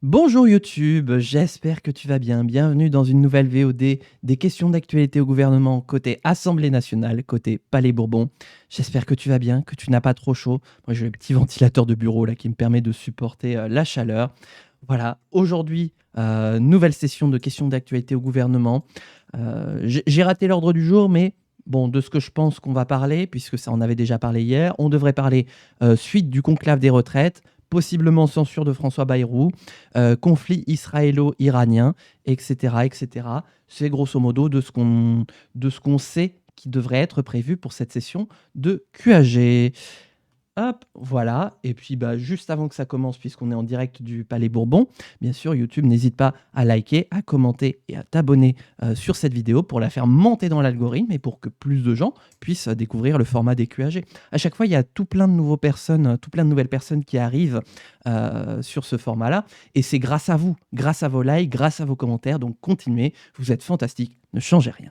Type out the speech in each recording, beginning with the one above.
Bonjour YouTube, j'espère que tu vas bien. Bienvenue dans une nouvelle VOD des questions d'actualité au gouvernement côté Assemblée nationale, côté Palais Bourbon. J'espère que tu vas bien, que tu n'as pas trop chaud. Moi j'ai le petit ventilateur de bureau là qui me permet de supporter la chaleur. Voilà, aujourd'hui, nouvelle session de questions d'actualité au gouvernement. J'ai raté l'ordre du jour, mais bon, de ce que je pense qu'on va parler, puisque ça on avait déjà parlé hier, on devrait parler suite du conclave des retraites, possiblement censure de François Bayrou, conflit israélo-iranien, etc., etc. C'est grosso modo de ce qu'on sait qui devrait être prévu pour cette session de QAG. Hop, voilà. Et puis, juste avant que ça commence, puisqu'on est en direct du Palais Bourbon, bien sûr, YouTube, n'hésite pas à liker, à commenter et à t'abonner sur cette vidéo pour la faire monter dans l'algorithme et pour que plus de gens puissent découvrir le format des QAG. À chaque fois, il y a tout plein de nouvelles personnes qui arrivent sur ce format-là. Et c'est grâce à vous, grâce à vos likes, grâce à vos commentaires. Donc, continuez. Vous êtes fantastiques. Ne changez rien.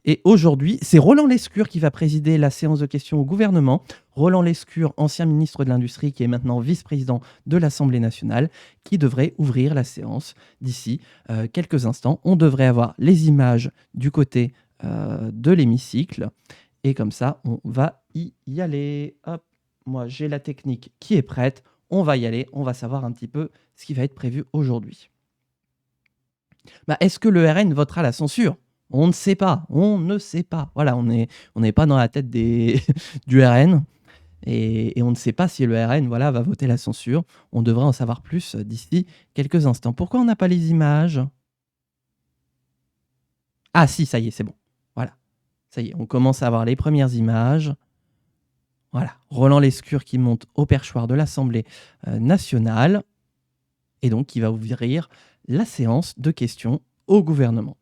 Et aujourd'hui, c'est Roland Lescure qui va présider la séance de questions au gouvernement. Roland Lescure, ancien ministre de l'Industrie, qui est maintenant vice-président de l'Assemblée nationale, qui devrait ouvrir la séance d'ici quelques instants. On devrait avoir les images du côté de l'hémicycle. Et comme ça, on va y aller. Hop, moi, j'ai la technique qui est prête. On va y aller. On va savoir un petit peu ce qui va être prévu aujourd'hui. Est-ce que le RN votera la censure ? On ne sait pas, on ne sait pas. Voilà, on n'est pas dans la tête du RN et on ne sait pas si le RN va voter la censure. On devrait en savoir plus d'ici quelques instants. Pourquoi on n'a pas les images ? Ah si, ça y est, c'est bon. Voilà, ça y est, on commence à avoir les premières images. Voilà, Roland Lescure qui monte au perchoir de l'Assemblée nationale et donc qui va ouvrir la séance de questions au gouvernement.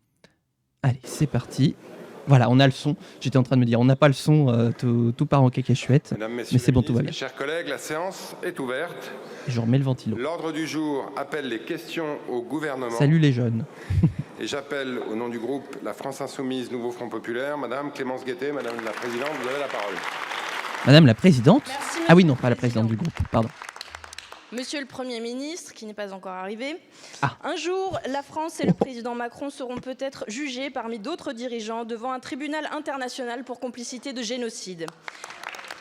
Allez, c'est parti. Voilà, on a le son. J'étais en train de me dire, on n'a pas le son, tout part en cacahuète. Mais c'est bon, tout va bien. Chers collègues, la séance est ouverte. Et je remets le ventilo. L'ordre du jour appelle les questions au gouvernement. Salut les jeunes. Et j'appelle au nom du groupe La France Insoumise Nouveau Front Populaire, Madame Clémence Guettet, Madame la Présidente, vous avez la parole. Madame la Présidente ? Merci, ah oui, non, pas la Présidente du groupe, pardon. Monsieur le Premier ministre, qui n'est pas encore arrivé, Ah. Un jour, la France et le président Macron seront peut-être jugés parmi d'autres dirigeants devant un tribunal international pour complicité de génocide.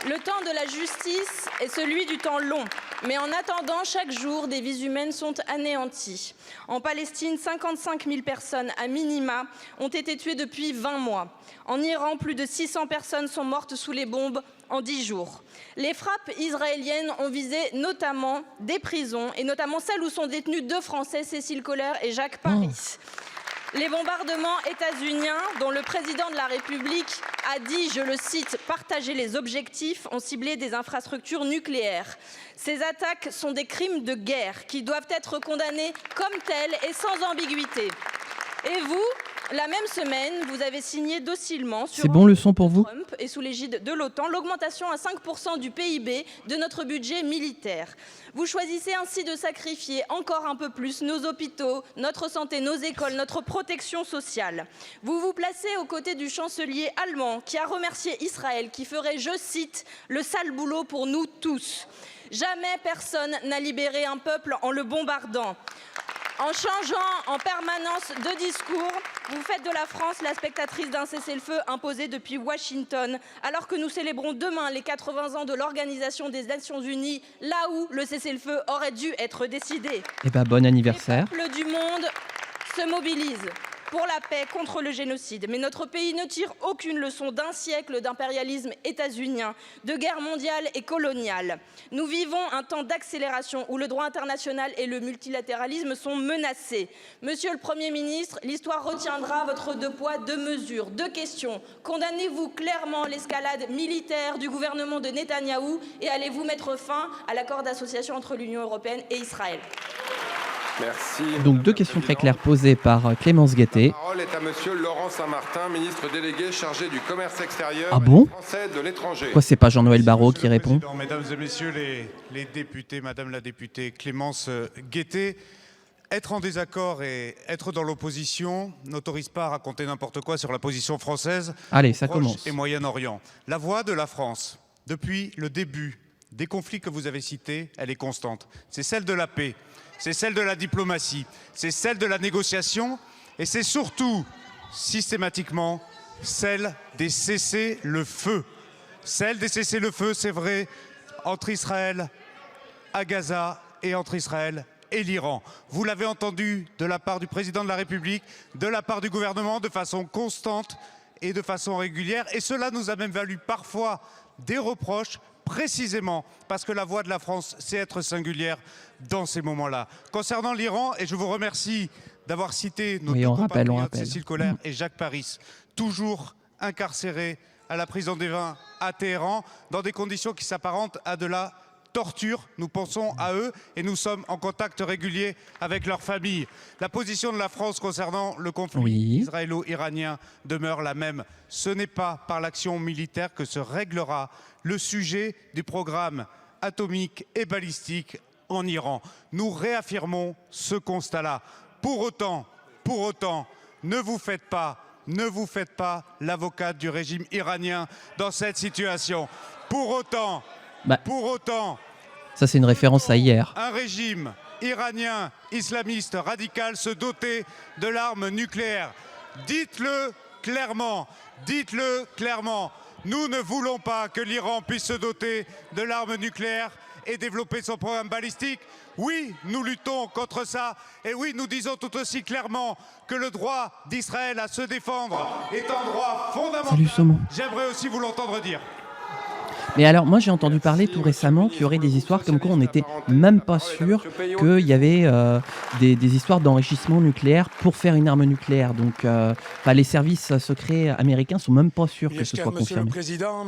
Le temps de la justice est celui du temps long, mais en attendant, chaque jour, des vies humaines sont anéanties. En Palestine, 55 000 personnes à minima ont été tuées depuis 20 mois. En Iran, plus de 600 personnes sont mortes sous les bombes en 10 jours. Les frappes israéliennes ont visé notamment des prisons, et notamment celles où sont détenus 2 Français, Cécile Kohler et Jacques Paris. Les bombardements états-uniens, dont le président de la République a dit, je le cite, « partager les objectifs », ont ciblé des infrastructures nucléaires. Ces attaques sont des crimes de guerre qui doivent être condamnés comme tels et sans ambiguïté. Et vous, la même semaine, vous avez signé docilement sur le son pour vous Trump et sous l'égide de l'OTAN l'augmentation à 5% du PIB de notre budget militaire. Vous choisissez ainsi de sacrifier encore un peu plus nos hôpitaux, notre santé, nos écoles, notre protection sociale. Vous vous placez aux côtés du chancelier allemand qui a remercié Israël, qui ferait, je cite, « le sale boulot pour nous tous ». Jamais personne n'a libéré un peuple en le bombardant. En changeant en permanence de discours, vous faites de la France la spectatrice d'un cessez-le-feu imposé depuis Washington, alors que nous célébrons demain les 80 ans de l'Organisation des Nations Unies, là où le cessez-le-feu aurait dû être décidé. Eh ben, bon anniversaire. Les peuples du monde se mobilisent pour la paix, contre le génocide. Mais notre pays ne tire aucune leçon d'un siècle d'impérialisme états-unien, de guerre mondiale et coloniale. Nous vivons un temps d'accélération où le droit international et le multilatéralisme sont menacés. Monsieur le Premier ministre, l'histoire retiendra votre 2 poids, 2 mesures. 2 questions. Condamnez-vous clairement l'escalade militaire du gouvernement de Netanyahou et allez-vous mettre fin à l'accord d'association entre l'Union européenne et Israël ? Merci. Donc 2 questions très claires posées par Clémence Guettet. La parole est à monsieur Laurent Saint-Martin, ministre délégué chargé du commerce extérieur Ah bon ? et français de l'étranger. Pourquoi c'est pas Jean-Noël Barrot qui répond ? Mesdames et messieurs les députés, madame la députée Clémence Guettet, être en désaccord et être dans l'opposition n'autorise pas à raconter n'importe quoi sur la position française. Allez, ça Proche commence. et Moyen-Orient. La voix de la France, depuis le début des conflits que vous avez cités, elle est constante. C'est celle de la paix. c'est celle de la diplomatie, c'est celle de la négociation et c'est surtout, systématiquement, celle des cessez-le-feu. Celle des cessez-le-feu, c'est vrai, entre Israël à Gaza et entre Israël et l'Iran. Vous l'avez entendu de la part du président de la République, de la part du gouvernement, de façon constante et de façon régulière. Et cela nous a même valu parfois des reproches, précisément parce que la voix de la France, c'est être singulière dans ces moments-là. Concernant l'Iran, et je vous remercie d'avoir cité nos deux compatriotes, Cécile Collère et Jacques Paris, toujours incarcérés à la prison des Vins à Téhéran, dans des conditions qui s'apparentent à de la torture. Nous pensons à eux et nous sommes en contact régulier avec leurs familles. La position de la France concernant le conflit israélo-iranien demeure la même. Ce n'est pas par l'action militaire que se réglera le sujet du programme atomique et balistique en Iran. Nous réaffirmons ce constat-là. Pour autant, ne vous faites pas l'avocate du régime iranien dans cette situation. Pour autant, ça c'est une référence à hier. Un régime iranien islamiste radical se doter de l'arme nucléaire. Dites-le clairement. Nous ne voulons pas que l'Iran puisse se doter de l'arme nucléaire et développer son programme balistique. Oui, nous luttons contre ça. Et oui, nous disons tout aussi clairement que le droit d'Israël à se défendre est un droit fondamental. Salut Saumon. J'aimerais aussi vous l'entendre dire. Mais alors, moi j'ai entendu parler tout récemment qu'il y aurait des histoires comme quoi on n'était même pas sûr qu'il y avait des histoires d'enrichissement nucléaire pour faire une arme nucléaire. Donc les services secrets américains sont même pas sûrs que ce soit confirmé.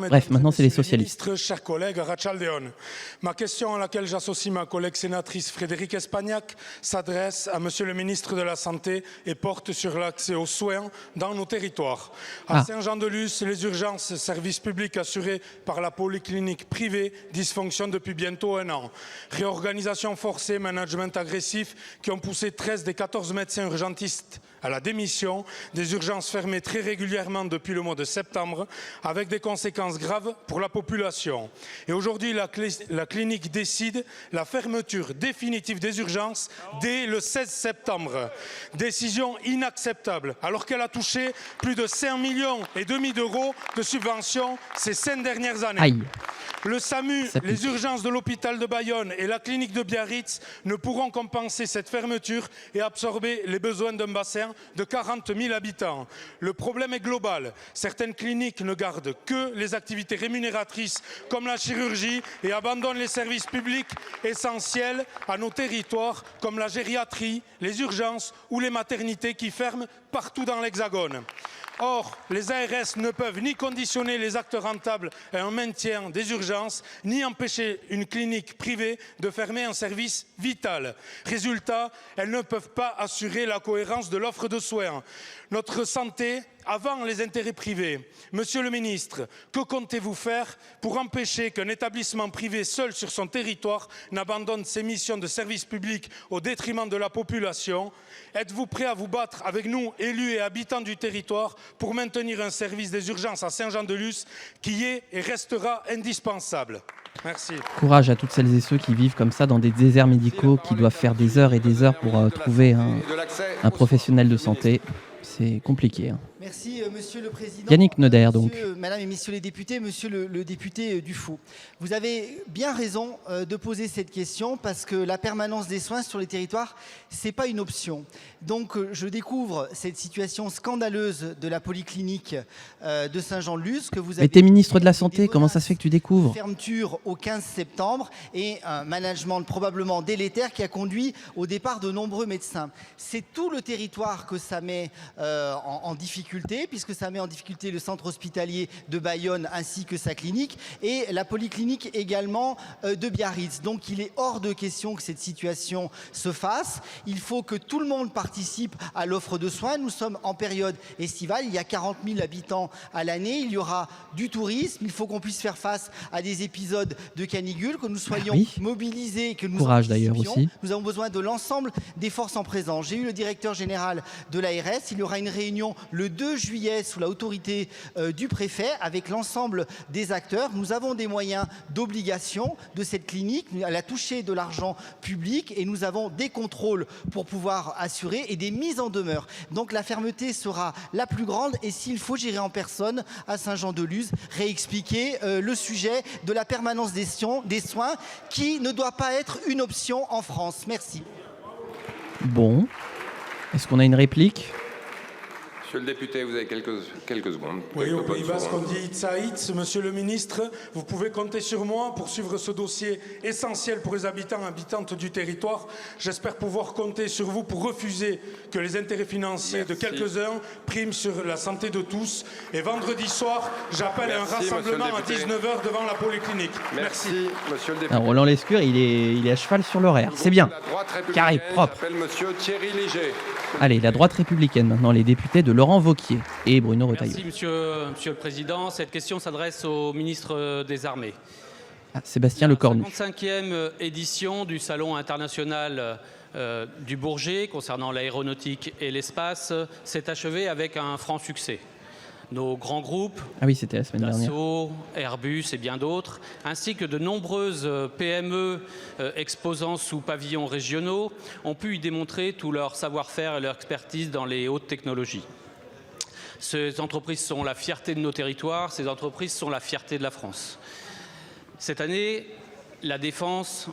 Bref, maintenant c'est les socialistes. Chers collègues, Rachaldeon. Ma question à laquelle j'associe ma collègue sénatrice Frédérique Espagnac s'adresse à Monsieur le ministre de la Santé et porte sur l'accès aux soins dans nos territoires. À Saint-Jean-de-Luz, les urgences, services publics assurés par la polyclinique privée dysfonctionnent depuis bientôt 1 an. Réorganisation forcée, management agressif qui ont poussé 13 des 14 médecins urgentistes à la démission, des urgences fermées très régulièrement depuis le mois de septembre, avec des conséquences graves pour la population. Et aujourd'hui, la clinique décide la fermeture définitive des urgences dès le 16 septembre. Décision inacceptable, alors qu'elle a touché plus de 5,5 millions d'euros de subventions ces 5 dernières années. Aïe. Le SAMU, les urgences de l'hôpital de Bayonne et la clinique de Biarritz ne pourront compenser cette fermeture et absorber les besoins d'un bassin de 40 000 habitants. Le problème est global. Certaines cliniques ne gardent que les activités rémunératrices comme la chirurgie et abandonnent les services publics essentiels à nos territoires comme la gériatrie, les urgences ou les maternités qui ferment partout dans l'Hexagone. Or, les ARS ne peuvent ni conditionner les actes rentables à un maintien des urgences, ni empêcher une clinique privée de fermer un service vital. Résultat, elles ne peuvent pas assurer la cohérence de l'offre de soins. Notre santé avant les intérêts privés. Monsieur le ministre, que comptez-vous faire pour empêcher qu'un établissement privé seul sur son territoire n'abandonne ses missions de service public au détriment de la population? Êtes-vous prêt à vous battre avec nous, élus et habitants du territoire, pour maintenir un service des urgences à Saint-Jean-de-Luz qui est et restera indispensable? Merci. Courage à toutes celles et ceux qui vivent comme ça dans des déserts médicaux, qui doivent faire des heures et des heures pour trouver un professionnel de santé. C'est compliqué. Merci, Monsieur le Président. Yannick Noder, donc. Madame et Messieurs les députés, Monsieur le député Dufaux, vous avez bien raison de poser cette question parce que la permanence des soins sur les territoires, c'est pas une option. Donc, je découvre cette situation scandaleuse de la polyclinique de Saint-Jean-de-Luz que vous avez. Mais t'es ministre de la Santé, comment ça se fait que tu découvres? Fermeture au 15 septembre et un management probablement délétère qui a conduit au départ de nombreux médecins. C'est tout le territoire que ça met en difficulté, puisque ça met en difficulté le centre hospitalier de Bayonne ainsi que sa clinique et la polyclinique également de Biarritz. Donc il est hors de question que cette situation se fasse. Il faut que tout le monde participe à l'offre de soins. Nous sommes en période estivale, il y a 40 000 habitants à l'année, il y aura du tourisme, il faut qu'on puisse faire face à des épisodes de canicule, que nous soyons mobilisés, que nous courage d'ailleurs aussi. Nous avons besoin de l'ensemble des forces en présence. J'ai eu le directeur général de l'ARS, il y aura une réunion le 2 juillet juillet sous l'autorité du préfet avec l'ensemble des acteurs. Nous avons des moyens d'obligation de cette clinique. Elle a touché de l'argent public et nous avons des contrôles pour pouvoir assurer et des mises en demeure. Donc la fermeté sera la plus grande et s'il faut, j'irai en personne à Saint-Jean-de-Luz réexpliquer le sujet de la permanence des soins qui ne doit pas être une option en France. Merci. Bon. Est-ce qu'on a une réplique ? Monsieur le député, vous avez quelques secondes. Oui, au Pays Basque, on dit Itza Itz. Monsieur le ministre, vous pouvez compter sur moi pour suivre ce dossier essentiel pour les habitants et habitantes du territoire. J'espère pouvoir compter sur vous pour refuser que les intérêts financiers de quelques-uns priment sur la santé de tous. Et vendredi soir, j'appelle un rassemblement à 19h devant la polyclinique. Merci, monsieur le député. Alors, Roland Lescure, il est à cheval sur l'horaire. C'est bien. Carré, propre. J'appelle monsieur Thierry Léger. Allez, la droite républicaine maintenant, les députés de Laurent Wauquiez et Bruno Retailleau. Merci monsieur le Président. Cette question s'adresse au ministre des Armées. Ah, Sébastien Lecornu. La 55e édition du Salon international du Bourget concernant l'aéronautique et l'espace s'est achevée avec un franc succès. Nos grands groupes, Ah oui, c'était la semaine dernière. Dassault, Airbus et bien d'autres, ainsi que de nombreuses PME exposant sous pavillons régionaux, ont pu y démontrer tout leur savoir-faire et leur expertise dans les hautes technologies. Ces entreprises sont la fierté de nos territoires, ces entreprises sont la fierté de la France. Cette année, la défense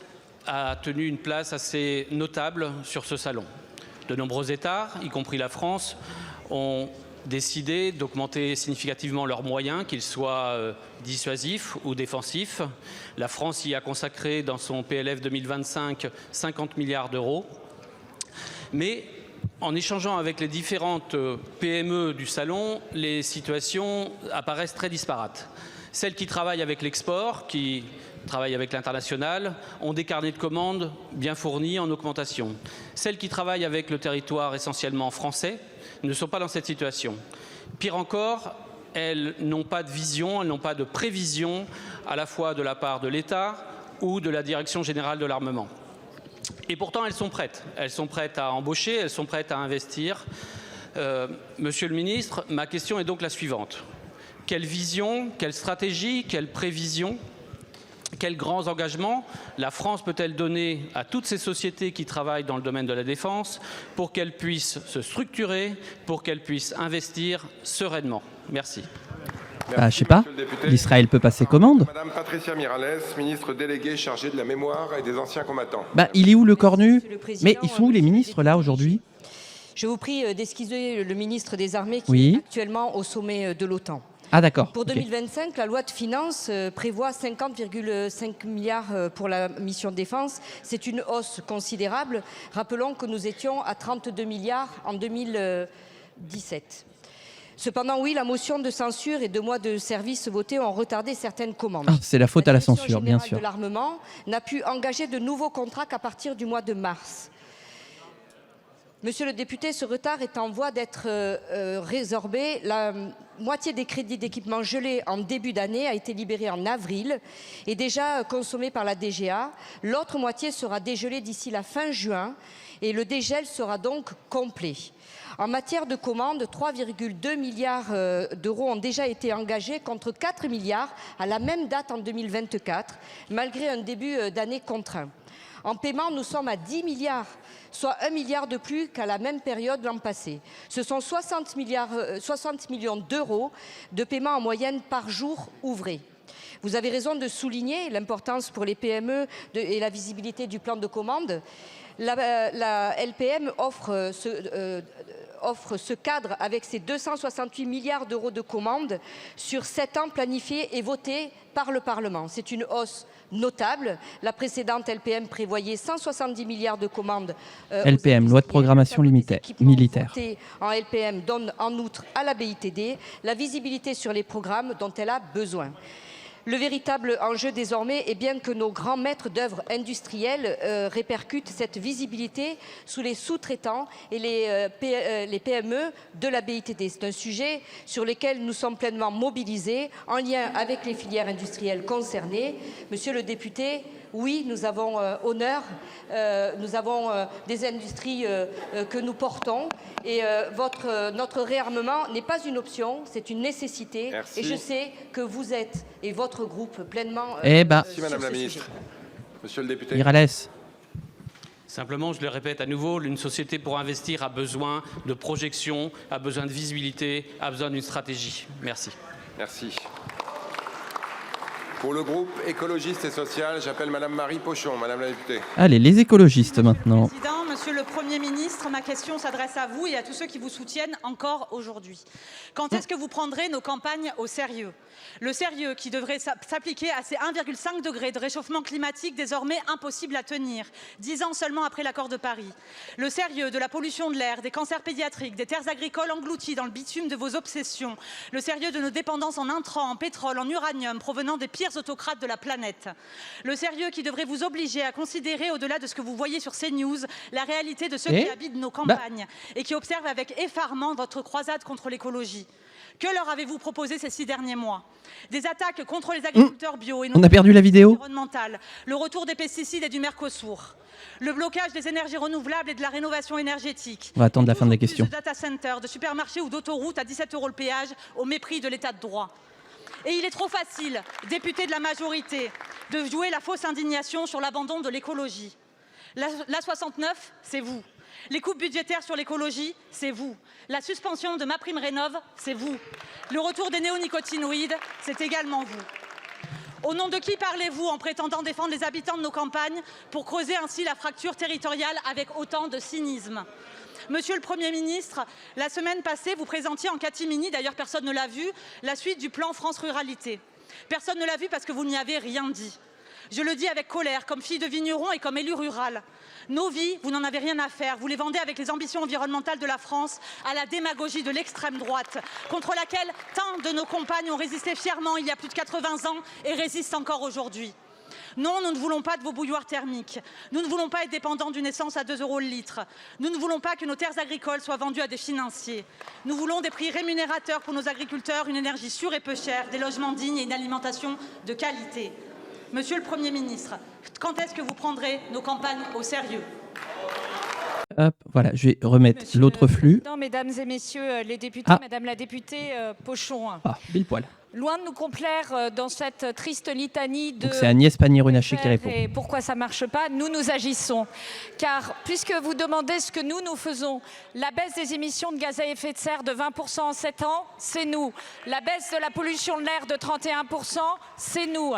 a tenu une place assez notable sur ce salon. De nombreux États, y compris la France, ont décidé d'augmenter significativement leurs moyens, qu'ils soient dissuasifs ou défensifs. La France y a consacré dans son PLF 2025 50 milliards d'euros. Mais en échangeant avec les différentes PME du salon, les situations apparaissent très disparates. Celles qui travaillent avec l'export, qui travaillent avec l'international, ont des carnets de commandes bien fournis en augmentation. Celles qui travaillent avec le territoire essentiellement français ne sont pas dans cette situation. Pire encore, elles n'ont pas de vision, elles n'ont pas de prévision à la fois de la part de l'État ou de la Direction générale de l'armement. Et pourtant, elles sont prêtes. Elles sont prêtes à embaucher, elles sont prêtes à investir. Monsieur le ministre, ma question est donc la suivante. Quelle vision, quelle stratégie, quelle prévision, quels grands engagements la France peut-elle donner à toutes ces sociétés qui travaillent dans le domaine de la défense pour qu'elles puissent se structurer, pour qu'elles puissent investir sereinement? Merci. Je sais pas, l'Israël peut passer commande. Madame Patricia Miralles, ministre déléguée chargée de la mémoire et des anciens combattants. Il est où le cornu? Mais ils sont où les ministres là aujourd'hui? Je vous prie d'excuser le ministre des Armées qui est actuellement au sommet de l'OTAN. Ah d'accord. Pour 2025, la loi de finances prévoit 50,5 milliards pour la mission de défense. C'est une hausse considérable. Rappelons que nous étions à 32 milliards en 2017. Cependant, oui, la motion de censure et 2 mois de service votés ont retardé certaines commandes. C'est la faute à la censure, bien sûr. La Direction générale de l'armement n'a pu engager de nouveaux contrats qu'à partir du mois de mars. Monsieur le député, ce retard est en voie d'être résorbé. La moitié des crédits d'équipement gelés en début d'année a été libérée en avril et déjà consommée par la DGA. L'autre moitié sera dégelée d'ici la fin juin et le dégel sera donc complet. En matière de commandes, 3,2 milliards d'euros ont déjà été engagés contre 4 milliards à la même date en 2024, malgré un début d'année contraint. En paiement, nous sommes à 10 milliards, soit 1 milliard de plus qu'à la même période l'an passé. Ce sont 60 millions d'euros de paiement en moyenne par jour ouvré. Vous avez raison de souligner l'importance pour les PME et la visibilité du plan de commande. La LPM offre ce cadre avec ses 268 milliards d'euros de commandes sur 7 ans planifiés et votés par le Parlement. C'est une hausse notable. La précédente LPM prévoyait 170 milliards de commandes. LPM, loi de programmation militaire. En LPM donne en outre à la BITD la visibilité sur les programmes dont elle a besoin. Le véritable enjeu désormais est bien que nos grands maîtres d'œuvre industriels répercutent cette visibilité sous les sous-traitants et les PME de la BITD. C'est un sujet sur lequel nous sommes pleinement mobilisés en lien avec les filières industrielles concernées. Monsieur le député, Oui, nous avons honneur, nous avons des industries que nous portons et notre réarmement n'est pas une option, c'est une nécessité. Merci. Et je sais que vous êtes et votre groupe pleinement Merci Madame la Ministre. Monsieur le député. Miralles. Simplement, je le répète à nouveau, une société pour investir a besoin de projection, a besoin de visibilité, a besoin d'une stratégie. Merci. Merci. Pour le groupe écologiste et social, j'appelle Madame Marie Pochon. Madame la députée. Allez, les écologistes maintenant. Président, Monsieur le Premier ministre, ma question s'adresse à vous et à tous ceux qui vous soutiennent encore aujourd'hui. Quand est-ce que vous prendrez nos campagnes au sérieux? Le sérieux qui devrait s'appliquer à ces 1,5 degrés de réchauffement climatique désormais impossible à tenir, 10 ans seulement après l'accord de Paris. Le sérieux de la pollution de l'air, des cancers pédiatriques, des terres agricoles englouties dans le bitume de vos obsessions. Le sérieux de nos dépendances en intrants, en pétrole, en uranium provenant des pires autocrates de la planète. Le sérieux qui devrait vous obliger à considérer, au-delà de ce que vous voyez sur CNews, la réalité de ceux qui habitent nos campagnes et qui observent avec effarement votre croisade contre l'écologie. Que leur avez-vous proposé ces 6 derniers mois? Des attaques contre les agriculteurs bio et On a perdu la vidéo. environnementale, le retour des pesticides et du Mercosur, le blocage des énergies renouvelables et de la rénovation énergétique. On va attendre la fin de la question. De data centers, de supermarchés ou d'autoroutes à 17 € le péage au mépris de l'état de droit. Et il est trop facile, député de la majorité, de jouer la fausse indignation sur l'abandon de l'écologie. La 69, c'est vous. Les coupes budgétaires sur l'écologie, c'est vous. La suspension de MaPrimeRénov', c'est vous. Le retour des néonicotinoïdes, c'est également vous. Au nom de qui parlez-vous en prétendant défendre les habitants de nos campagnes pour creuser ainsi la fracture territoriale avec autant de cynisme? Monsieur le Premier ministre, la semaine passée, vous présentiez en catimini, d'ailleurs personne ne l'a vu, la suite du plan France Ruralité. Personne ne l'a vu parce que vous n'y avez rien dit. Je le dis avec colère, comme fille de vigneron et comme élue rurale. Nos vies, vous n'en avez rien à faire. Vous les vendez avec les ambitions environnementales de la France à la démagogie de l'extrême droite, contre laquelle tant de nos compagnes ont résisté fièrement il y a plus de 80 ans et résistent encore aujourd'hui. Non, nous ne voulons pas de vos bouilloires thermiques. Nous ne voulons pas être dépendants d'une essence à 2 € le litre. Nous ne voulons pas que nos terres agricoles soient vendues à des financiers. Nous voulons des prix rémunérateurs pour nos agriculteurs, une énergie sûre et peu chère, des logements dignes et une alimentation de qualité. Monsieur le Premier ministre, quand est-ce que vous prendrez nos campagnes au sérieux? Hop, voilà, je vais remettre l'autre flux. Mesdames et messieurs les députés, Madame la députée Pochon. Ah, pile poil. Loin de nous complaire dans cette triste litanie de... Donc c'est Agnès Pannier-Runacher qui répond. Et pourquoi ça ne marche pas? Nous agissons. Car puisque vous demandez ce que nous faisons, la baisse des émissions de gaz à effet de serre de 20% en 7 ans, c'est nous. La baisse de la pollution de l'air de 31%, c'est nous.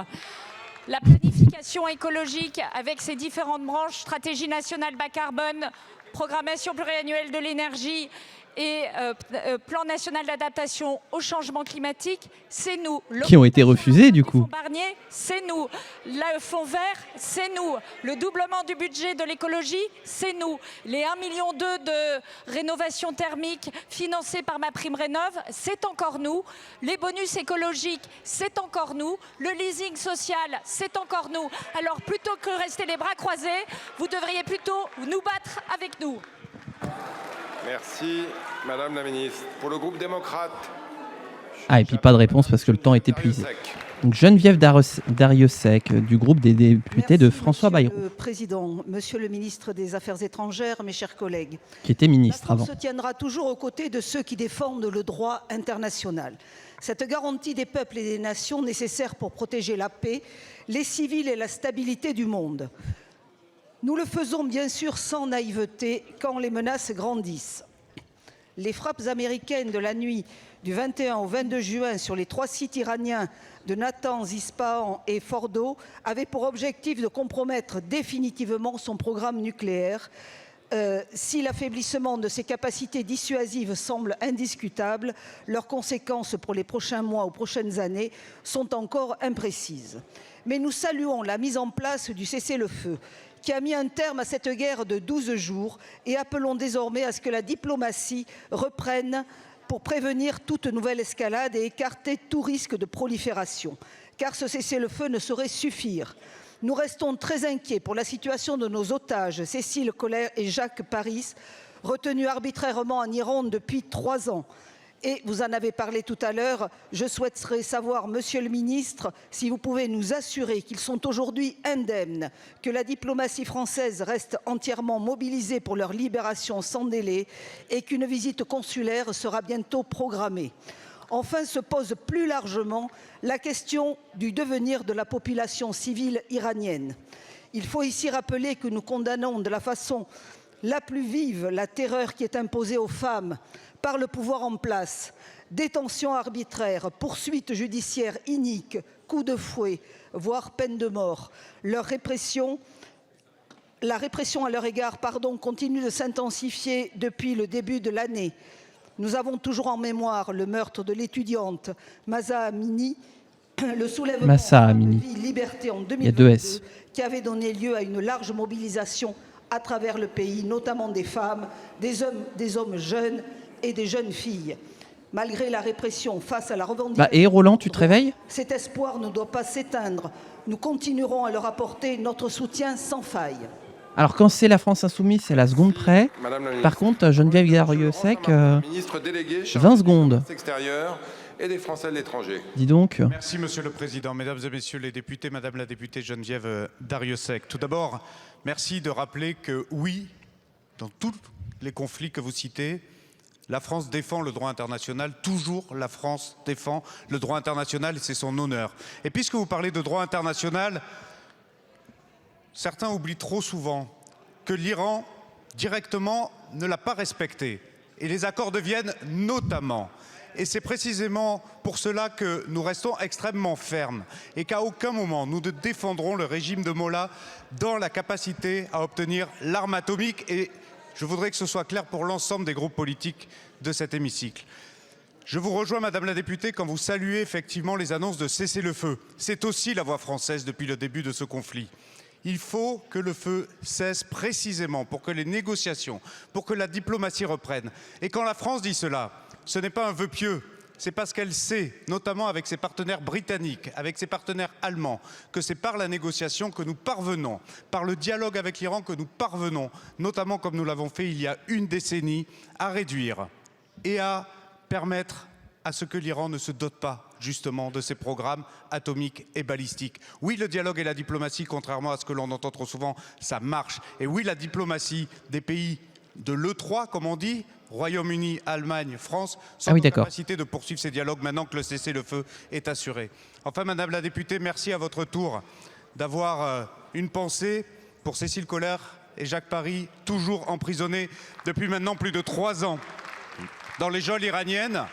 La planification écologique avec ses différentes branches, stratégie nationale bas carbone, programmation pluriannuelle de l'énergie et plan national d'adaptation au changement climatique, c'est nous. Qui ont été refusés du coup. Barnier, c'est nous. Le fonds vert, c'est nous. Le doublement du budget de l'écologie, c'est nous. Les 1,2 million de rénovation thermique financées par MaPrimeRénov', c'est encore nous. Les bonus écologiques, c'est encore nous. Le leasing social, c'est encore nous. Alors plutôt que rester les bras croisés, vous devriez plutôt nous battre avec nous. Merci, Madame la Ministre. Pour le groupe démocrate. Ah, et puis pas de réponse parce que le temps est épuisé. Donc Geneviève Darrieussecq du groupe des députés de François Bayrou. Monsieur le Président, Monsieur le Ministre des Affaires étrangères, mes chers collègues. Qui était ministre la avant. France se tiendra toujours aux côtés de ceux qui défendent le droit international. Cette garantie des peuples et des nations nécessaire pour protéger la paix, les civils et la stabilité du monde. Nous le faisons bien sûr sans naïveté quand les menaces grandissent. Les frappes américaines de la nuit du 21 au 22 juin sur les 3 sites iraniens de Natanz, Ispahan et Fordo avaient pour objectif de compromettre définitivement son programme nucléaire. Si l'affaiblissement de ses capacités dissuasives semble indiscutable, leurs conséquences pour les prochains mois ou prochaines années sont encore imprécises. Mais nous saluons la mise en place du cessez-le-feu qui a mis un terme à cette guerre de 12 jours et appelons désormais à ce que la diplomatie reprenne pour prévenir toute nouvelle escalade et écarter tout risque de prolifération. Car ce cessez-le-feu ne saurait suffire. Nous restons très inquiets pour la situation de nos otages, Cécile Collère et Jacques Paris, retenus arbitrairement en Iran depuis 3 ans. Et vous en avez parlé tout à l'heure, je souhaiterais savoir, Monsieur le Ministre, si vous pouvez nous assurer qu'ils sont aujourd'hui indemnes, que la diplomatie française reste entièrement mobilisée pour leur libération sans délai et qu'une visite consulaire sera bientôt programmée. Enfin, se pose plus largement la question du devenir de la population civile iranienne. Il faut ici rappeler que nous condamnons de la façon la plus vive la terreur qui est imposée aux femmes par le pouvoir en place. Détention arbitraire, poursuites judiciaires iniques, coups de fouet, voire peine de mort. La répression à leur égard continue de s'intensifier depuis le début de l'année. Nous avons toujours en mémoire le meurtre de l'étudiante Mahsa Amini, le soulèvement de liberté en 2022, qui avait donné lieu à une large mobilisation à travers le pays, notamment des femmes, des hommes jeunes et des jeunes filles. Malgré la répression face à la revendication... Et Roland, tu te réveilles ? Cet espoir ne doit pas s'éteindre. Nous continuerons à leur apporter notre soutien sans faille. Alors quand c'est la France Insoumise, c'est la seconde près. Par contre, Geneviève Darrieussecq, 20 secondes. Et des Français de l'étranger. Dis donc. Merci Monsieur le Président, Mesdames et Messieurs les députés, Madame la députée Geneviève Darrieussecq. Tout d'abord, merci de rappeler que oui, dans tous les conflits que vous citez, la France défend le droit international. Toujours la France défend le droit international et c'est son honneur. Et puisque vous parlez de droit international, certains oublient trop souvent que l'Iran, directement, ne l'a pas respecté. Et les accords de Vienne, notamment. Et c'est précisément pour cela que nous restons extrêmement fermes et qu'à aucun moment nous ne défendrons le régime de Mollah dans la capacité à obtenir l'arme atomique. Et je voudrais que ce soit clair pour l'ensemble des groupes politiques de cet hémicycle. Je vous rejoins, Madame la députée, quand vous saluez effectivement les annonces de cessez-le-feu. C'est aussi la voix française depuis le début de ce conflit. Il faut que le feu cesse précisément pour que les négociations, pour que la diplomatie reprenne. Et quand la France dit cela, ce n'est pas un vœu pieux, c'est parce qu'elle sait, notamment avec ses partenaires britanniques, avec ses partenaires allemands, que c'est par la négociation que nous parvenons, par le dialogue avec l'Iran que nous parvenons, notamment comme nous l'avons fait il y a une décennie, à réduire et à permettre à ce que l'Iran ne se dote pas justement de ses programmes atomiques et balistiques. Oui, le dialogue et la diplomatie, contrairement à ce que l'on entend trop souvent, ça marche. Et oui, la diplomatie des pays de l'E3, comme on dit, Royaume-Uni, Allemagne, France, sont en capacité de poursuivre ces dialogues maintenant que le cessez-le-feu est assuré. Enfin, Madame la députée, merci à votre tour d'avoir une pensée pour Cécile Kohler et Jacques Paris, toujours emprisonnés depuis maintenant plus de 3 ans dans les geôles iraniennes.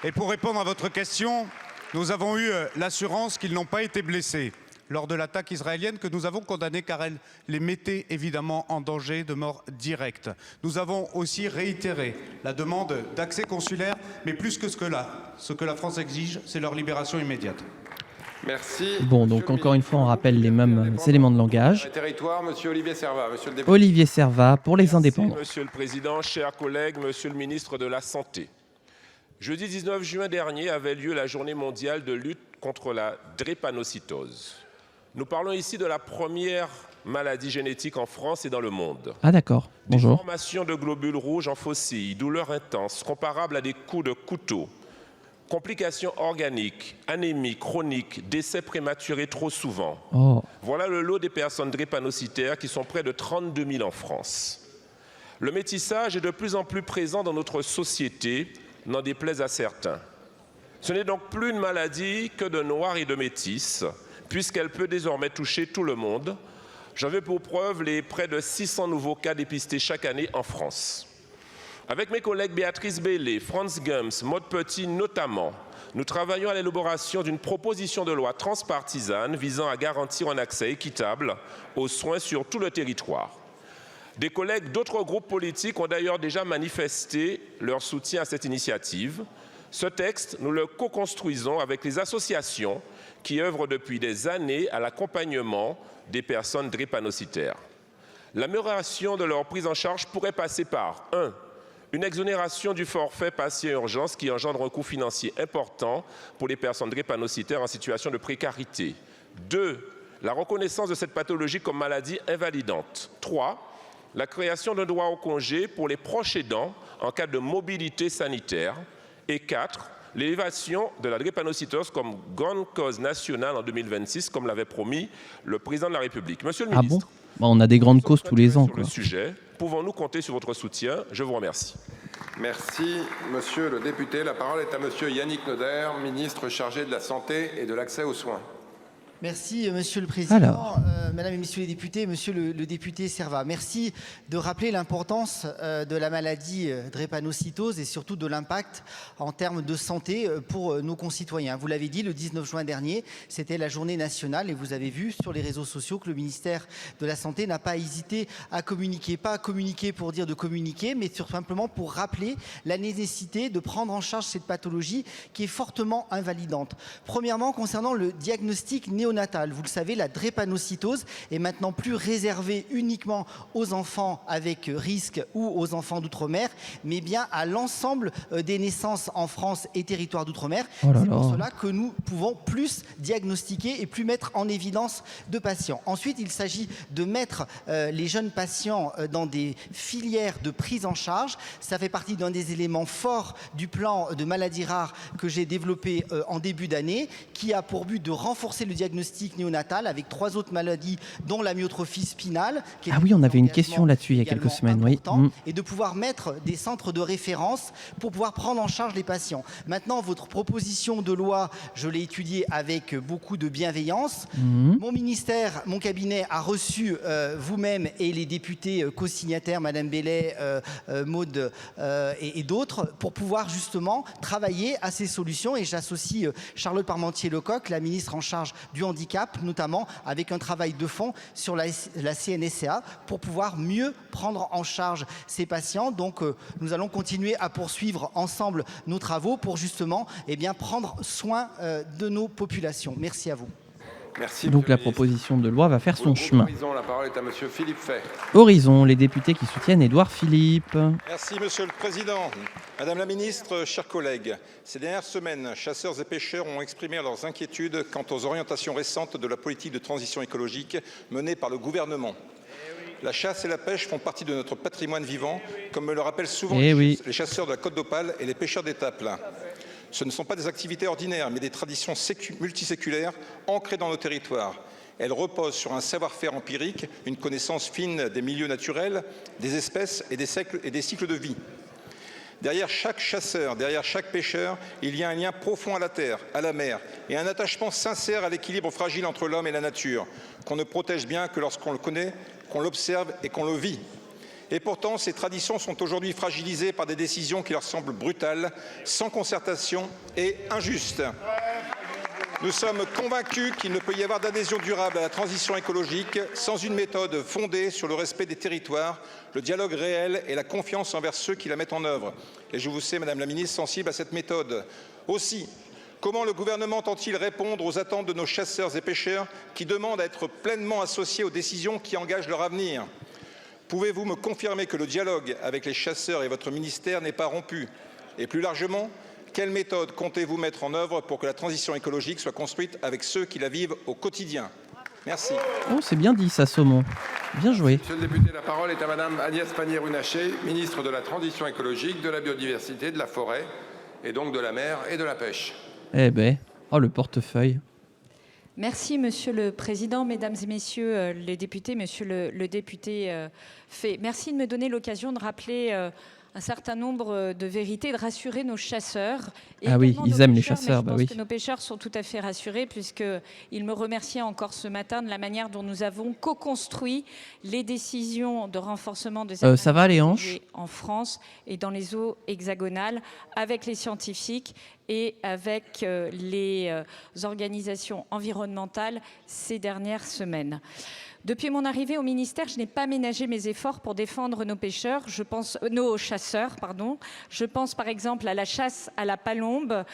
Et pour répondre à votre question, nous avons eu l'assurance qu'ils n'ont pas été blessés lors de l'attaque israélienne que nous avons condamnée car elle les mettait évidemment en danger de mort directe. Nous avons aussi réitéré la demande d'accès consulaire, mais plus que cela, ce que la France exige, c'est leur libération immédiate. Merci. Bon, donc encore une fois, on rappelle les mêmes éléments de langage. Territoire, Monsieur Olivier Servat, Monsieur le député. Olivier Servat pour les Indépendants. Monsieur le Président, chers collègues, Monsieur le Ministre de la Santé. Jeudi 19 juin dernier avait lieu la journée mondiale de lutte contre la drépanocytose. Nous parlons ici de la première maladie génétique en France et dans le monde. Ah d'accord, bonjour. Formation de globules rouges en faucilles, douleurs intenses, comparables à des coups de couteau, complications organiques, anémie chronique, décès prématurés trop souvent. Voilà le lot des personnes drépanocytaires qui sont près de 32 000 en France. Le métissage est de plus en plus présent dans notre société, n'en déplaise à certains. Ce n'est donc plus une maladie que de noirs et de métis, puisqu'elle peut désormais toucher tout le monde. J'en veux pour preuve les près de 600 nouveaux cas dépistés chaque année en France. Avec mes collègues Béatrice Bellé, Franz Gums, Maude Petit notamment, nous travaillons à l'élaboration d'une proposition de loi transpartisane visant à garantir un accès équitable aux soins sur tout le territoire. Des collègues d'autres groupes politiques ont d'ailleurs déjà manifesté leur soutien à cette initiative. Ce texte, nous le co-construisons avec les associations qui œuvrent depuis des années à l'accompagnement des personnes drépanocytaires. L'amélioration de leur prise en charge pourrait passer par 1. Une exonération du forfait patient urgence qui engendre un coût financier important pour les personnes drépanocytaires en situation de précarité. 2. La reconnaissance de cette pathologie comme maladie invalidante. 3. La création d'un droit au congé pour les proches aidants en cas de mobilité sanitaire. Et 4, l'élévation de la drépanocytose comme grande cause nationale en 2026, comme l'avait promis le président de la République. Monsieur le ministre, on a des grandes causes tous les ans. sur le sujet, pouvons-nous compter sur votre soutien? Je vous remercie. Merci, monsieur le député. La parole est à monsieur Yannick Noder, ministre chargé de la Santé et de l'Accès aux soins. Merci, Monsieur le Président. Mesdames et Messieurs les députés, Monsieur le député Servat, merci de rappeler l'importance de la maladie drépanocytose et surtout de l'impact en termes de santé pour nos concitoyens. Vous l'avez dit, le 19 juin dernier, c'était la journée nationale et vous avez vu sur les réseaux sociaux que le ministère de la Santé n'a pas hésité à communiquer. Pas à communiquer pour dire de communiquer, mais simplement pour rappeler la nécessité de prendre en charge cette pathologie qui est fortement invalidante. Premièrement, concernant le diagnostic néonatal, vous le savez, la drépanocytose est maintenant plus réservée uniquement aux enfants avec risque ou aux enfants d'outre-mer, mais bien à l'ensemble des naissances en France et territoire d'outre-mer. C'est pour cela que nous pouvons plus diagnostiquer et plus mettre en évidence de patients. Ensuite, il s'agit de mettre les jeunes patients dans des filières de prise en charge. Ça fait partie d'un des éléments forts du plan de maladies rares que j'ai développé en début d'année, qui a pour but de renforcer le diagnostic néonatal avec 3 autres maladies, dont la myotrophie spinale. Ah oui, on avait une question là-dessus il y a quelques semaines. Oui. Et de pouvoir mettre des centres de référence pour pouvoir prendre en charge les patients. Maintenant, votre proposition de loi, je l'ai étudiée avec beaucoup de bienveillance. Mon ministère, mon cabinet a reçu vous-même et les députés co-signataires, Madame Bellet, Maud et d'autres, pour pouvoir justement travailler à ces solutions. Et j'associe Charlotte Parmentier-Lecocq, la ministre en charge du handicap, notamment avec un travail de fond sur la CNSA pour pouvoir mieux prendre en charge ces patients. Donc nous allons continuer à poursuivre ensemble nos travaux pour justement prendre soin de nos populations. Merci à vous. Merci. Donc la proposition de loi va faire son chemin. Horizon, la parole est à monsieur Philippe Fay. Horizon, les députés qui soutiennent Édouard Philippe. Merci Monsieur le Président. Madame la Ministre, chers collègues, ces dernières semaines, chasseurs et pêcheurs ont exprimé leurs inquiétudes quant aux orientations récentes de la politique de transition écologique menée par le gouvernement. La chasse et la pêche font partie de notre patrimoine vivant, comme me le rappellent souvent les chasseurs de la Côte d'Opale et les pêcheurs d'étapes. Ce ne sont pas des activités ordinaires, mais des traditions multiséculaires ancrées dans nos territoires. Elles reposent sur un savoir-faire empirique, une connaissance fine des milieux naturels, des espèces et des cycles de vie. Derrière chaque chasseur, derrière chaque pêcheur, il y a un lien profond à la terre, à la mer, et un attachement sincère à l'équilibre fragile entre l'homme et la nature, qu'on ne protège bien que lorsqu'on le connaît, qu'on l'observe et qu'on le vit. Et pourtant, ces traditions sont aujourd'hui fragilisées par des décisions qui leur semblent brutales, sans concertation et injustes. Nous sommes convaincus qu'il ne peut y avoir d'adhésion durable à la transition écologique sans une méthode fondée sur le respect des territoires, le dialogue réel et la confiance envers ceux qui la mettent en œuvre. Et je vous sais, Madame la Ministre, sensible à cette méthode. Aussi, comment le gouvernement entend-il répondre aux attentes de nos chasseurs et pêcheurs qui demandent à être pleinement associés aux décisions qui engagent leur avenir ? Pouvez-vous me confirmer que le dialogue avec les chasseurs et votre ministère n'est pas rompu? Et plus largement, quelle méthode comptez-vous mettre en œuvre pour que la transition écologique soit construite avec ceux qui la vivent au quotidien? Merci. Oh, c'est bien dit ça, Saumon. Bien joué. Monsieur le député, la parole est à Madame Agnès Pannier-Runacher, ministre de la Transition écologique, de la biodiversité, de la forêt et donc de la mer et de la pêche. Eh ben, oh le portefeuille. Merci Monsieur le Président, Mesdames et Messieurs les députés, Monsieur le député Fay. Merci de me donner l'occasion de rappeler un certain nombre de vérités, de rassurer nos chasseurs. Et ah oui, ils aiment les pêcheurs, chasseurs, je pense que nos pêcheurs sont tout à fait rassurés puisqu'ils me remerciaient encore ce matin de la manière dont nous avons co-construit les décisions de renforcement de cette ça va les hanches en France et dans les eaux hexagonales avec les scientifiques et avec les organisations environnementales ces dernières semaines. Depuis mon arrivée au ministère, je n'ai pas ménagé mes efforts pour défendre nos pêcheurs, nos chasseurs, pardon. Je pense par exemple à la chasse à la palombe,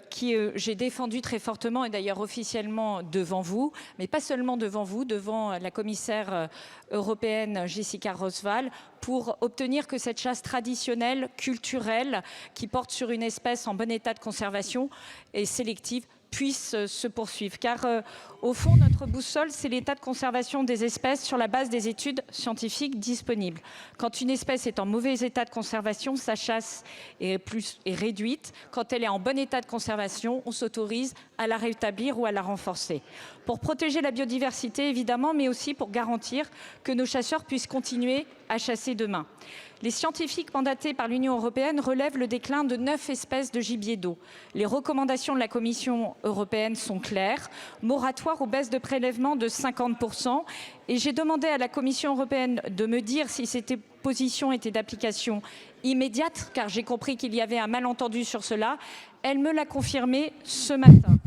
qui j'ai défendu très fortement et d'ailleurs officiellement devant vous, mais pas seulement devant vous, devant la commissaire européenne Jessica Roswall, pour obtenir que cette chasse traditionnelle, culturelle, qui porte sur une espèce en bon état de conservation et sélective, puisse se poursuivre. Car au fond, notre boussole, c'est l'état de conservation des espèces sur la base des études scientifiques disponibles. Quand une espèce est en mauvais état de conservation, sa chasse est réduite. Quand elle est en bon état de conservation, on s'autorise à la rétablir ou à la renforcer. Pour protéger la biodiversité, évidemment, mais aussi pour garantir que nos chasseurs puissent continuer à chasser demain. Les scientifiques mandatés par l'Union européenne relèvent le déclin de 9 espèces de gibier d'eau. Les recommandations de la Commission européenne sont claires. Moratoire aux baisses de prélèvement de 50%. Et j'ai demandé à la Commission européenne de me dire si cette position était d'application immédiate, car j'ai compris qu'il y avait un malentendu sur cela. Elle me l'a confirmé ce matin.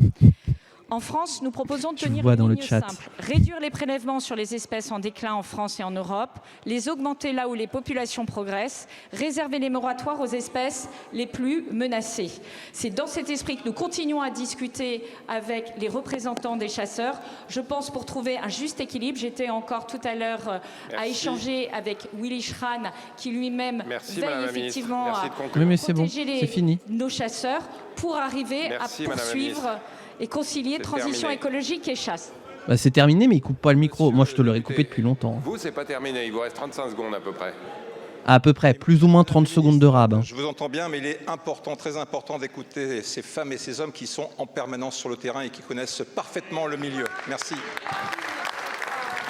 En France, nous proposons de tenir une ligne simple. Réduire les prélèvements sur les espèces en déclin en France et en Europe, les augmenter là où les populations progressent, réserver les moratoires aux espèces les plus menacées. C'est dans cet esprit que nous continuons à discuter avec les représentants des chasseurs. Je pense pour trouver un juste équilibre. J'étais encore tout à l'heure à échanger avec Willy Schran, qui lui-même veille effectivement à protéger nos chasseurs pour arriver à poursuivre et concilier transition écologique et chasse. Bah, c'est terminé, mais il coupe pas le micro. Moi, je te l'aurais coupé depuis longtemps. Vous, c'est pas terminé. Il vous reste 35 secondes à peu près. À peu près, plus ou moins 30 secondes de rab. Je vous entends bien, mais il est important, très important, d'écouter ces femmes et ces hommes qui sont en permanence sur le terrain et qui connaissent parfaitement le milieu. Merci.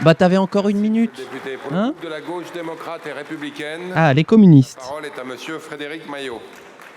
Bah, t'avais encore une minute. Député pour le groupe de la gauche démocrate et républicaine. Ah, les communistes. La parole est à monsieur Frédéric Maillot.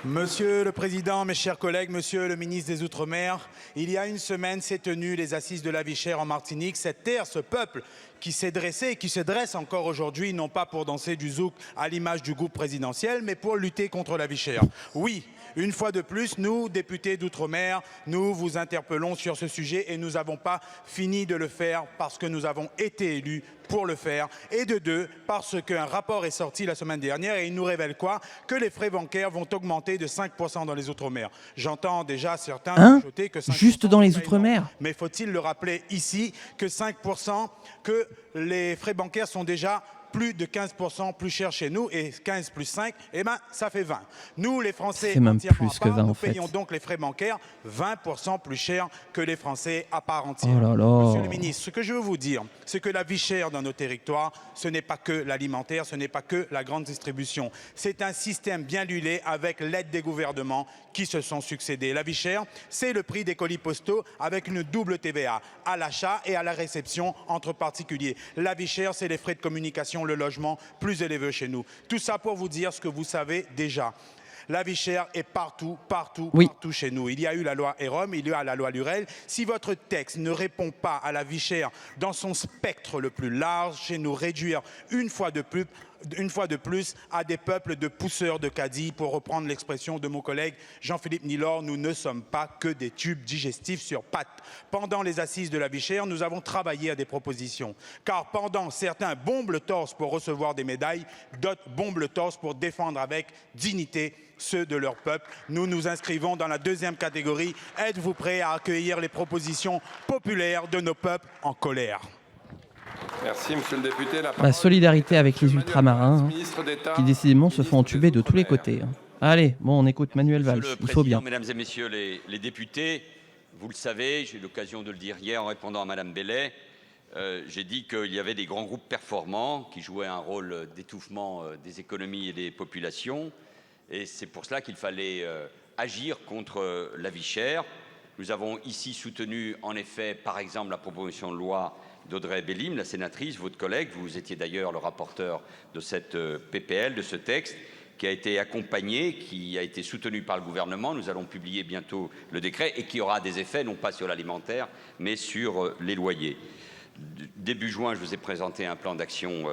Monsieur le Président, mes chers collègues, Monsieur le ministre des Outre-mer, il y a une semaine s'est tenue les assises de la vie chère en Martinique. Cette terre, ce peuple qui s'est dressé et qui se dresse encore aujourd'hui, non pas pour danser du zouk à l'image du groupe présidentiel, mais pour lutter contre la vie chère. Oui, une fois de plus, nous, députés d'Outre-mer, nous vous interpellons sur ce sujet et nous n'avons pas fini de le faire parce que nous avons été élus pour le faire, et de deux, parce qu'un rapport est sorti la semaine dernière et il nous révèle quoi? Que les frais bancaires vont augmenter de 5% dans les Outre-mer. J'entends déjà certains ajouter que 5% juste dans les Outre-mer. Mais faut-il le rappeler ici que 5%, que les frais bancaires sont déjà plus de 15% plus cher chez nous, et 15 plus 5, eh ben, ça fait 20. Nous, les Français, c'est même plus que 20 nous en fait. payons donc les frais bancaires 20% plus cher que les Français à part entière. Oh là là. Monsieur le ministre, ce que je veux vous dire, c'est que la vie chère dans nos territoires, ce n'est pas que l'alimentaire, ce n'est pas que la grande distribution. C'est un système bien huilé avec l'aide des gouvernements qui se sont succédés. La vie chère, c'est le prix des colis postaux avec une double TVA à l'achat et à la réception entre particuliers. La vie chère, c'est les frais de communication, le logement plus élevé chez nous. Tout ça pour vous dire ce que vous savez déjà. La vie chère est partout chez nous. Il y a eu la loi EROM, il y a la loi Lurel. Si votre texte ne répond pas à la vie chère dans son spectre le plus large, chez nous réduire une fois de plus à des peuples de pousseurs de caddies, pour reprendre l'expression de mon collègue Jean-Philippe Nilor, nous ne sommes pas que des tubes digestifs sur pattes. Pendant les assises de la vie chère, nous avons travaillé à des propositions. Car pendant certains bombent le torse pour recevoir des médailles, d'autres bombent le torse pour défendre avec dignité ceux de leur peuple. Nous nous inscrivons dans la deuxième catégorie. Êtes-vous prêts à accueillir les propositions populaires de nos peuples en colère? Merci, monsieur le député. La solidarité avec les ultramarins, qui décidément se font entuber de tous les côtés. Allez, bon, on écoute Manuel Valls, il faut bien. Mesdames et messieurs les députés, vous le savez, j'ai eu l'occasion de le dire hier en répondant à Madame Bellet, j'ai dit qu'il y avait des grands groupes performants qui jouaient un rôle d'étouffement des économies et des populations, et c'est pour cela qu'il fallait agir contre la vie chère. Nous avons ici soutenu, en effet, par exemple, la proposition de loi d'Audrey Bélim, la sénatrice, votre collègue. Vous étiez d'ailleurs le rapporteur de cette PPL, de ce texte, qui a été accompagné, qui a été soutenu par le gouvernement. Nous allons publier bientôt le décret et qui aura des effets, non pas sur l'alimentaire, mais sur les loyers. Début juin, je vous ai présenté un plan d'action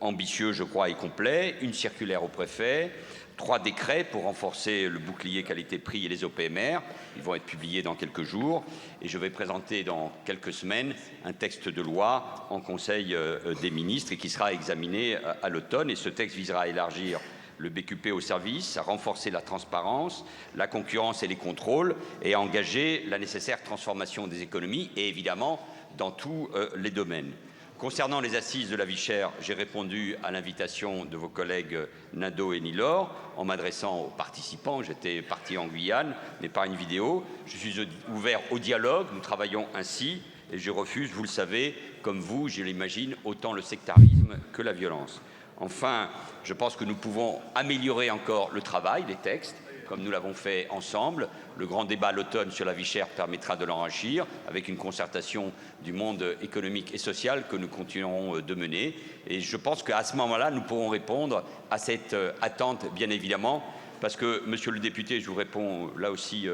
ambitieux, je crois, et complet, une circulaire au préfet, 3 décrets pour renforcer le bouclier qualité-prix et les OPMR. Ils vont être publiés dans quelques jours. Et je vais présenter dans quelques semaines un texte de loi en Conseil des ministres et qui sera examiné à l'automne. Et ce texte visera à élargir le BQP aux services, à renforcer la transparence, la concurrence et les contrôles, et à engager la nécessaire transformation des économies, et évidemment dans tous les domaines. Concernant les assises de la vie chère, j'ai répondu à l'invitation de vos collègues Nadeau et Nilor en m'adressant aux participants. J'étais parti en Guyane, mais par une vidéo. Je suis ouvert au dialogue, nous travaillons ainsi et je refuse, vous le savez, comme vous, je l'imagine, autant le sectarisme que la violence. Enfin, je pense que nous pouvons améliorer encore le travail, les textes, comme nous l'avons fait ensemble. Le grand débat à l'automne sur la vie chère permettra de l'enrichir avec une concertation du monde économique et social que nous continuerons de mener. Et je pense qu'à ce moment-là, nous pourrons répondre à cette attente, bien évidemment, parce que, monsieur le député, je vous réponds là aussi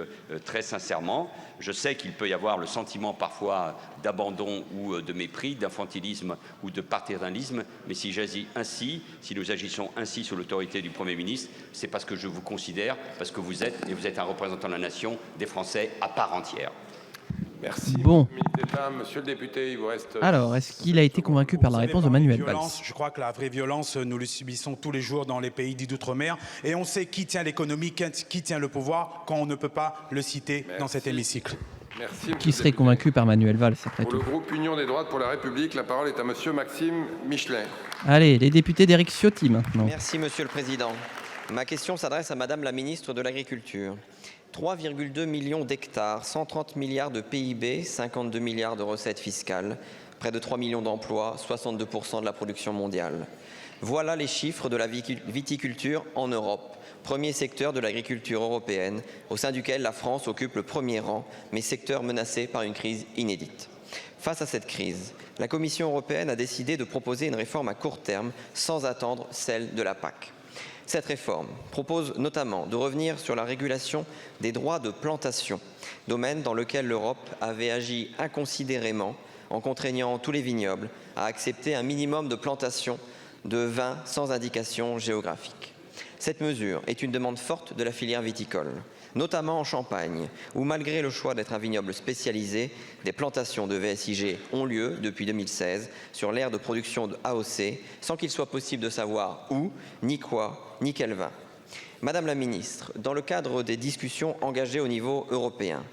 très sincèrement, je sais qu'il peut y avoir le sentiment parfois d'abandon ou de mépris, d'infantilisme ou de paternalisme, mais si j'agis ainsi, si nous agissons ainsi sous l'autorité du Premier ministre, c'est parce que je vous considère, parce que vous êtes un représentant de la nation, des Français à part entière. Merci. Bon. Monsieur le député, il vous reste... Alors, est-ce qu'il a été convaincu par la réponse de Manuel Valls? Je crois que la vraie violence, nous le subissons tous les jours dans les pays dits d'outre-mer. Et on sait qui tient l'économie, qui tient le pouvoir, quand on ne peut pas le citer dans cet hémicycle. Merci. Qui serait convaincu par Manuel Valls, après Pour tout? le groupe Union des droites pour la République, la parole est à monsieur Maxime Michelin. Allez, les députés d'Éric Ciotti maintenant. Merci, Monsieur le Président. Ma question s'adresse à Madame la Ministre de l'Agriculture. 3,2 millions d'hectares, 130 milliards de PIB, 52 milliards de recettes fiscales, près de 3 millions d'emplois, 62% de la production mondiale. Voilà les chiffres de la viticulture en Europe, premier secteur de l'agriculture européenne, au sein duquel la France occupe le premier rang, mais secteur menacé par une crise inédite. Face à cette crise, la Commission européenne a décidé de proposer une réforme à court terme, sans attendre celle de la PAC. Cette réforme propose notamment de revenir sur la régulation des droits de plantation, domaine dans lequel l'Europe avait agi inconsidérément en contraignant tous les vignobles à accepter un minimum de plantation de vin sans indication géographique. Cette mesure est une demande forte de la filière viticole, notamment en Champagne, où malgré le choix d'être un vignoble spécialisé, des plantations de VSIG ont lieu depuis 2016 sur l'aire de production de AOC, sans qu'il soit possible de savoir où, ni quoi, ni quel vin. Madame la Ministre, dans le cadre des discussions engagées au niveau européen,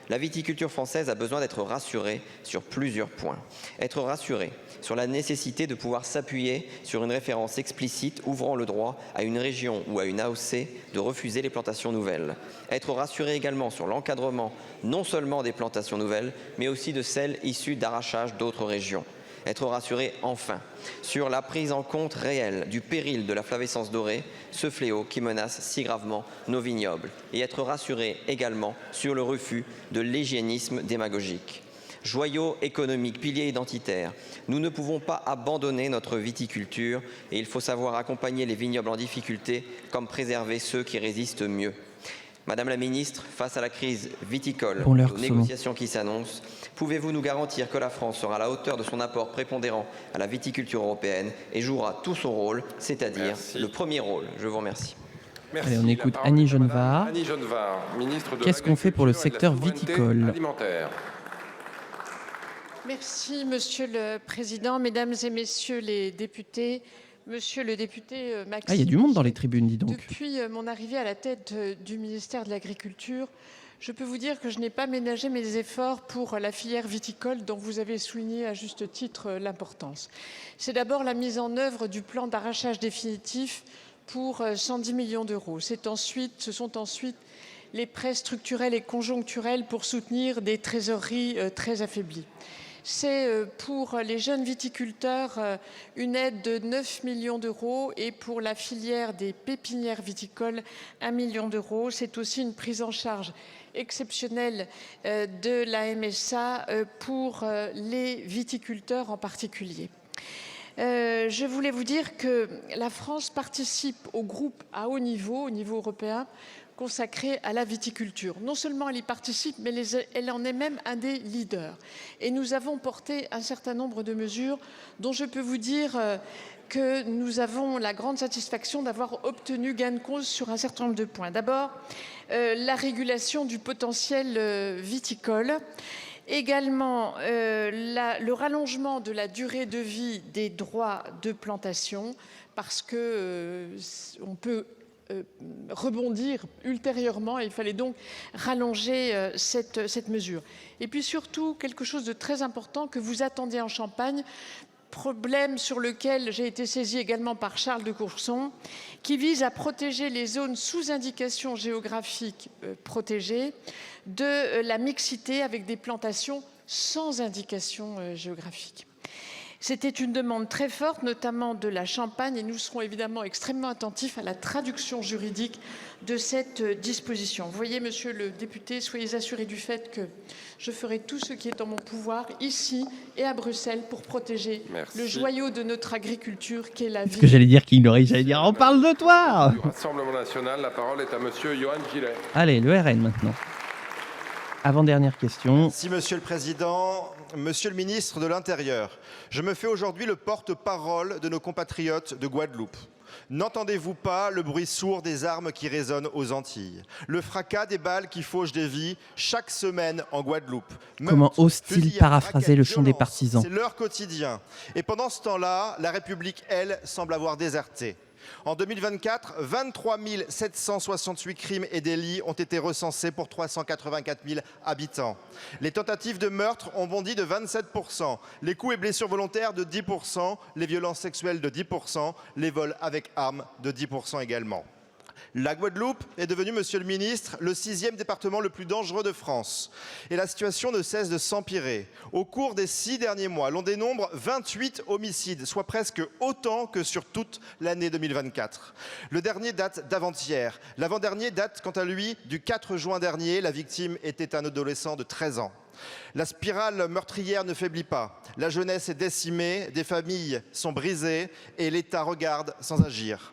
la viticulture française a besoin d'être rassurée sur plusieurs points. Être rassurée sur la nécessité de pouvoir s'appuyer sur une référence explicite ouvrant le droit à une région ou à une AOC de refuser les plantations nouvelles. Être rassurée également sur l'encadrement non seulement des plantations nouvelles, mais aussi de celles issues d'arrachage d'autres régions. Être rassuré enfin sur la prise en compte réelle du péril de la flavescence dorée, ce fléau qui menace si gravement nos vignobles. Et être rassuré également sur le refus de l'hygiénisme démagogique. Joyau économique, pilier identitaire, nous ne pouvons pas abandonner notre viticulture et il faut savoir accompagner les vignobles en difficulté comme préserver ceux qui résistent mieux. Madame la Ministre, face à la crise viticole, aux négociations qui s'annoncent, pouvez-vous nous garantir que la France sera à la hauteur de son apport prépondérant à la viticulture européenne et jouera tout son rôle, c'est-à-dire le premier rôle? Je vous remercie. Merci. Allez, on écoute Annie Genevard. Annie Genevard, ministre de Qu'est-ce qu'on fait pour le secteur viticole? Alimentaire. Merci, Monsieur le Président, Mesdames et Messieurs les députés. Monsieur le député Maxime. Ah, il y a du monde dans les tribunes, dis donc. Depuis mon arrivée à la tête du ministère de l'Agriculture, je peux vous dire que je n'ai pas ménagé mes efforts pour la filière viticole dont vous avez souligné à juste titre l'importance. C'est d'abord la mise en œuvre du plan d'arrachage définitif pour 110 millions d'euros. Ce sont ensuite les prêts structurels et conjoncturels pour soutenir des trésoreries très affaiblies. C'est pour les jeunes viticulteurs une aide de 9 millions d'euros et pour la filière des pépinières viticoles 1 million d'euros. C'est aussi une prise en charge exceptionnelle de la MSA pour les viticulteurs en particulier. Je voulais vous dire que la France participe au groupe à haut niveau, au niveau européen, consacrée à la viticulture. Non seulement elle y participe, mais elle en est même un des leaders. Et nous avons porté un certain nombre de mesures dont je peux vous dire que nous avons la grande satisfaction d'avoir obtenu gain de cause sur un certain nombre de points. D'abord, la régulation du potentiel viticole. Également, le rallongement de la durée de vie des droits de plantation, parce qu'on peut rebondir ultérieurement. Il fallait donc rallonger cette mesure. Et puis surtout, quelque chose de très important que vous attendez en Champagne, problème sur lequel j'ai été saisie également par Charles de Courson, qui vise à protéger les zones sous indication géographique protégée de la mixité avec des plantations sans indication géographique. C'était une demande très forte, notamment de la Champagne, et nous serons évidemment extrêmement attentifs à la traduction juridique de cette disposition. Vous voyez, monsieur le député, soyez assuré du fait que je ferai tout ce qui est en mon pouvoir, ici et à Bruxelles, pour protéger le joyau de notre agriculture, qui est la vie. Ce que j'allais dire, j'allais dire, on parle de toi. Du Rassemblement national, la parole est à monsieur Johan Gillet. Allez, le RN maintenant. Avant-dernière question. Merci, Monsieur le Président. Monsieur le ministre de l'Intérieur, je me fais aujourd'hui le porte-parole de nos compatriotes de Guadeloupe. N'entendez-vous pas le bruit sourd des armes qui résonnent aux Antilles? Le fracas des balles qui fauchent des vies chaque semaine en Guadeloupe. Comment ose-t-il paraphraser le chant des partisans? C'est leur quotidien. Et pendant ce temps-là, la République, elle, semble avoir déserté. En 2024, 23 768 crimes et délits ont été recensés pour 384 000 habitants. Les tentatives de meurtre ont bondi de 27%, les coups et blessures volontaires de 10%, les violences sexuelles de 10%, les vols avec armes de 10% également. La Guadeloupe est devenue, monsieur le ministre, le 6e département le plus dangereux de France. Et la situation ne cesse de s'empirer. Au cours des 6 derniers mois, l'on dénombre 28 homicides, soit presque autant que sur toute l'année 2024. Le dernier date d'avant-hier. L'avant-dernier date, quant à lui, du 4 juin dernier. La victime était un adolescent de 13 ans. La spirale meurtrière ne faiblit pas. La jeunesse est décimée, des familles sont brisées et l'État regarde sans agir.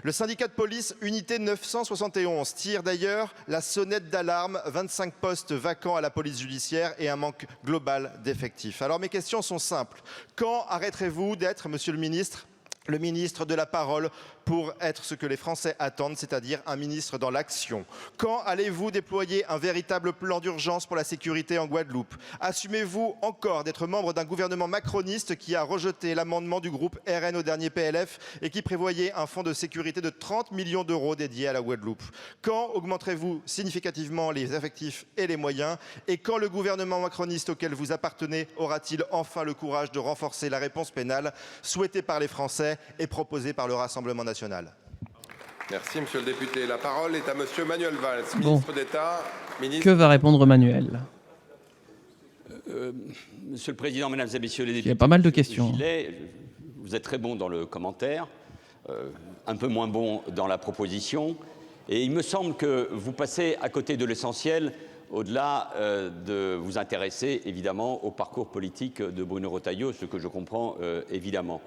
Le syndicat de police Unité 971 tire d'ailleurs la sonnette d'alarme, 25 postes vacants à la police judiciaire et un manque global d'effectifs. Alors mes questions sont simples. Quand arrêterez-vous d'être, monsieur le ministre de la parole pour être ce que les Français attendent, c'est-à-dire un ministre dans l'action? Quand allez-vous déployer un véritable plan d'urgence pour la sécurité en Guadeloupe? Assumez-vous encore d'être membre d'un gouvernement macroniste qui a rejeté l'amendement du groupe RN au dernier PLF et qui prévoyait un fonds de sécurité de 30 millions d'euros dédié à la Guadeloupe? Quand augmenterez-vous significativement les effectifs et les moyens? Et quand le gouvernement macroniste auquel vous appartenez aura-t-il enfin le courage de renforcer la réponse pénale souhaitée par les Français et proposée par le Rassemblement national? Merci, monsieur le député. La parole est à monsieur Manuel Valls, ministre d'État. Que va répondre Manuel? Monsieur le Président, mesdames et messieurs les députés. Il y a pas mal de questions. Vous êtes très bon dans le commentaire, un peu moins bon dans la proposition. Et il me semble que vous passez à côté de l'essentiel, au-delà de vous intéresser évidemment au parcours politique de Bruno Retailleau, ce que je comprends évidemment.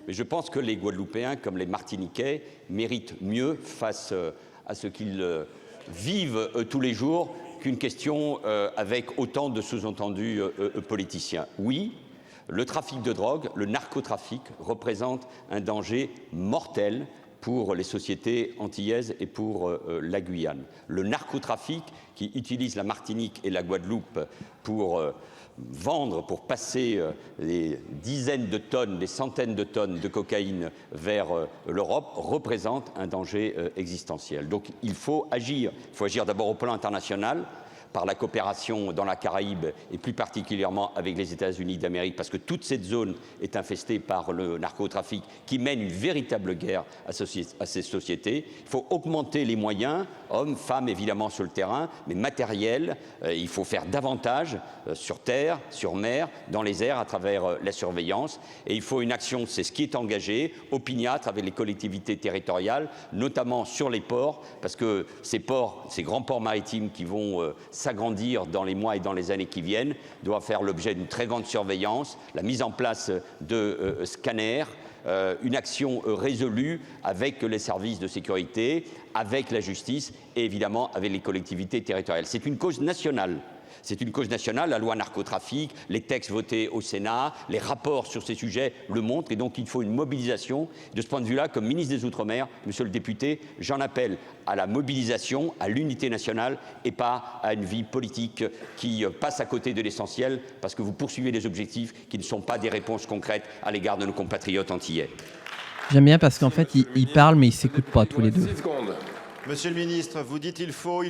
Mais je pense que les Guadeloupéens, comme les Martiniquais, méritent mieux face à ce qu'ils vivent tous les jours qu'une question avec autant de sous-entendus politiciens. Oui, le trafic de drogue, le narcotrafic représente un danger mortel pour les sociétés antillaises et pour la Guyane. Le narcotrafic qui utilise la Martinique et la Guadeloupe pour vendre, pour passer les dizaines de tonnes, des centaines de tonnes de cocaïne vers l'Europe, représente un danger existentiel. Donc il faut agir. Il faut agir d'abord au plan international, par la coopération dans la Caraïbe et plus particulièrement avec les États-Unis d'Amérique, parce que toute cette zone est infestée par le narcotrafic qui mène une véritable guerre à ces sociétés. Il faut augmenter les moyens, hommes, femmes évidemment sur le terrain, mais matériels. Il faut faire davantage sur terre, sur mer, dans les airs à travers la surveillance. Et il faut une action, c'est ce qui est engagé, opiniâtre avec les collectivités territoriales, notamment sur les ports, parce que ces ports, ces grands ports maritimes qui vont s'agrandir dans les mois et dans les années qui viennent, doit faire l'objet d'une très grande surveillance, la mise en place de scanners, une action résolue avec les services de sécurité, avec la justice et évidemment avec les collectivités territoriales. C'est une cause nationale. C'est une cause nationale, la loi narcotrafic, les textes votés au Sénat, les rapports sur ces sujets le montrent, et donc il faut une mobilisation. De ce point de vue-là, comme ministre des Outre-mer, monsieur le député, j'en appelle à la mobilisation, à l'unité nationale et pas à une vie politique qui passe à côté de l'essentiel parce que vous poursuivez des objectifs qui ne sont pas des réponses concrètes à l'égard de nos compatriotes antillais. J'aime bien parce qu'en fait, ils parlent mais ils ne s'écoutent pas tous les deux. 6 secondes. Monsieur le ministre, vous dites il faut,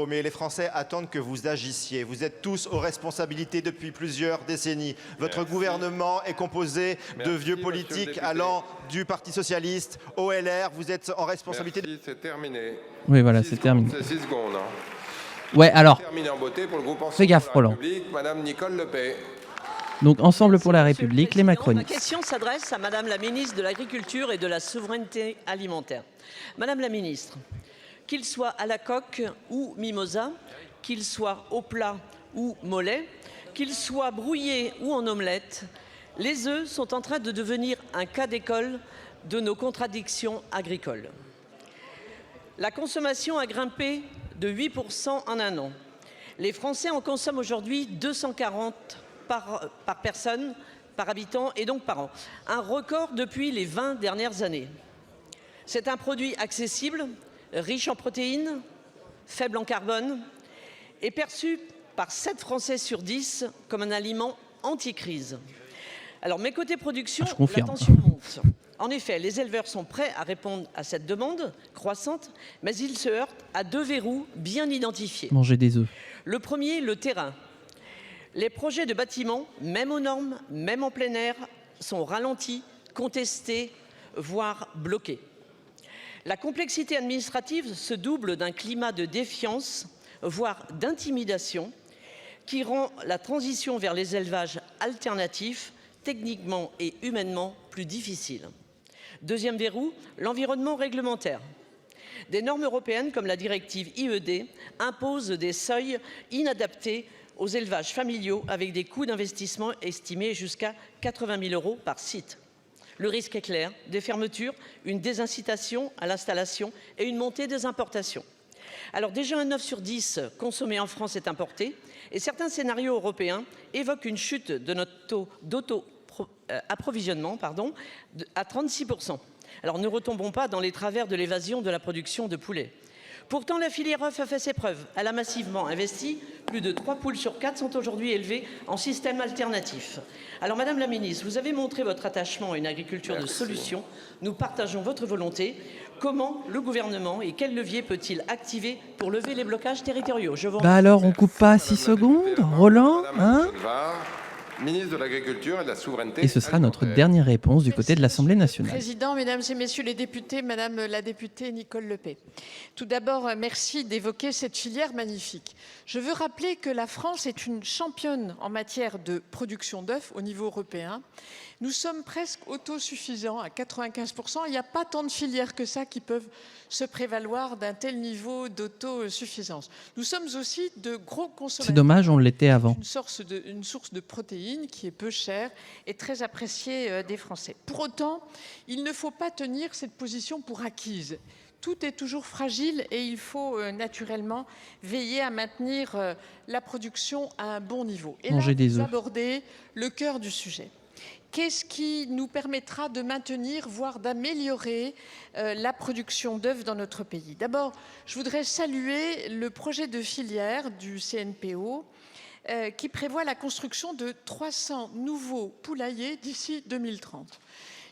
mais les Français attendent que vous agissiez. Vous êtes tous aux responsabilités depuis plusieurs décennies. Votre gouvernement est composé de vieux politiques allant du Parti Socialiste au LR. Vous êtes en responsabilité. Merci, c'est terminé. Oui, voilà, c'est terminé. C'est 6 secondes. Hein. Ouais, alors, Terminé en beauté pour le groupe fais gaffe, Ensemble pour la Roland. République, Madame Nicole Lepay. Donc, Ensemble pour la République, les Ma macronistes. question s'adresse à Madame la ministre de l'Agriculture et de la Souveraineté alimentaire. Madame la ministre, qu'il soit à la coque ou mimosa, qu'il soit au plat ou mollet, qu'il soit brouillé ou en omelette, les œufs sont en train de devenir un cas d'école de nos contradictions agricoles. La consommation a grimpé de 8% en un an. Les Français en consomment aujourd'hui 240 par personne, par habitant et donc par an. Un record depuis les 20 dernières années. C'est un produit accessible, riche en protéines, faible en carbone et perçu par 7 Français sur 10 comme un aliment anti-crise. Alors, mais côté production, la tension monte. En effet, les éleveurs sont prêts à répondre à cette demande croissante, mais ils se heurtent à 2 verrous bien identifiés. Manger des œufs. Le premier, le terrain. Les projets de bâtiments, même aux normes, même en plein air, sont ralentis, contestés, voire bloqués. La complexité administrative se double d'un climat de défiance, voire d'intimidation, qui rend la transition vers les élevages alternatifs techniquement et humainement plus difficile. Deuxième verrou, l'environnement réglementaire. Des normes européennes comme la directive IED imposent des seuils inadaptés aux élevages familiaux avec des coûts d'investissement estimés jusqu'à 80 000 € par site. Le risque est clair, des fermetures, une désincitation à l'installation et une montée des importations. Alors déjà, un 9 sur 10 consommé en France est importé et certains scénarios européens évoquent une chute de notre taux d'auto-approvisionnement à 36%. Alors ne retombons pas dans les travers de l'évasion de la production de poulet. Pourtant, la filière œuf a fait ses preuves. Elle a massivement investi. Plus de 3 poules sur 4 sont aujourd'hui élevées en système alternatif. Alors, Madame la Ministre, vous avez montré votre attachement à une agriculture de solutions. Nous partageons votre volonté. Comment le gouvernement et quel levier peut-il activer pour lever les blocages territoriaux? Bah alors, on coupe pas 6 secondes, Roland, hein? Ministre de l'Agriculture et de la Souveraineté. Et ce sera notre dernière réponse du côté de l'Assemblée nationale. Président, Mesdames et Messieurs les députés, Madame la députée Nicole Lepay. Tout d'abord, merci d'évoquer cette filière magnifique. Je veux rappeler que la France est une championne en matière de production d'œufs au niveau européen. Nous sommes presque autosuffisants à 95%. Il n'y a pas tant de filières que ça qui peuvent se prévaloir d'un tel niveau d'autosuffisance. Nous sommes aussi de gros consommateurs. C'est dommage, on l'était avant. Une source de protéines qui est peu chère et très appréciée des Français. Pour autant, il ne faut pas tenir cette position pour acquise. Tout est toujours fragile et il faut naturellement veiller à maintenir la production à un bon niveau. Et là, vous abordez le cœur du sujet. Qu'est-ce qui nous permettra de maintenir, voire d'améliorer la production d'œufs dans notre pays? D'abord, je voudrais saluer le projet de filière du CNPO qui prévoit la construction de 300 nouveaux poulaillers d'ici 2030.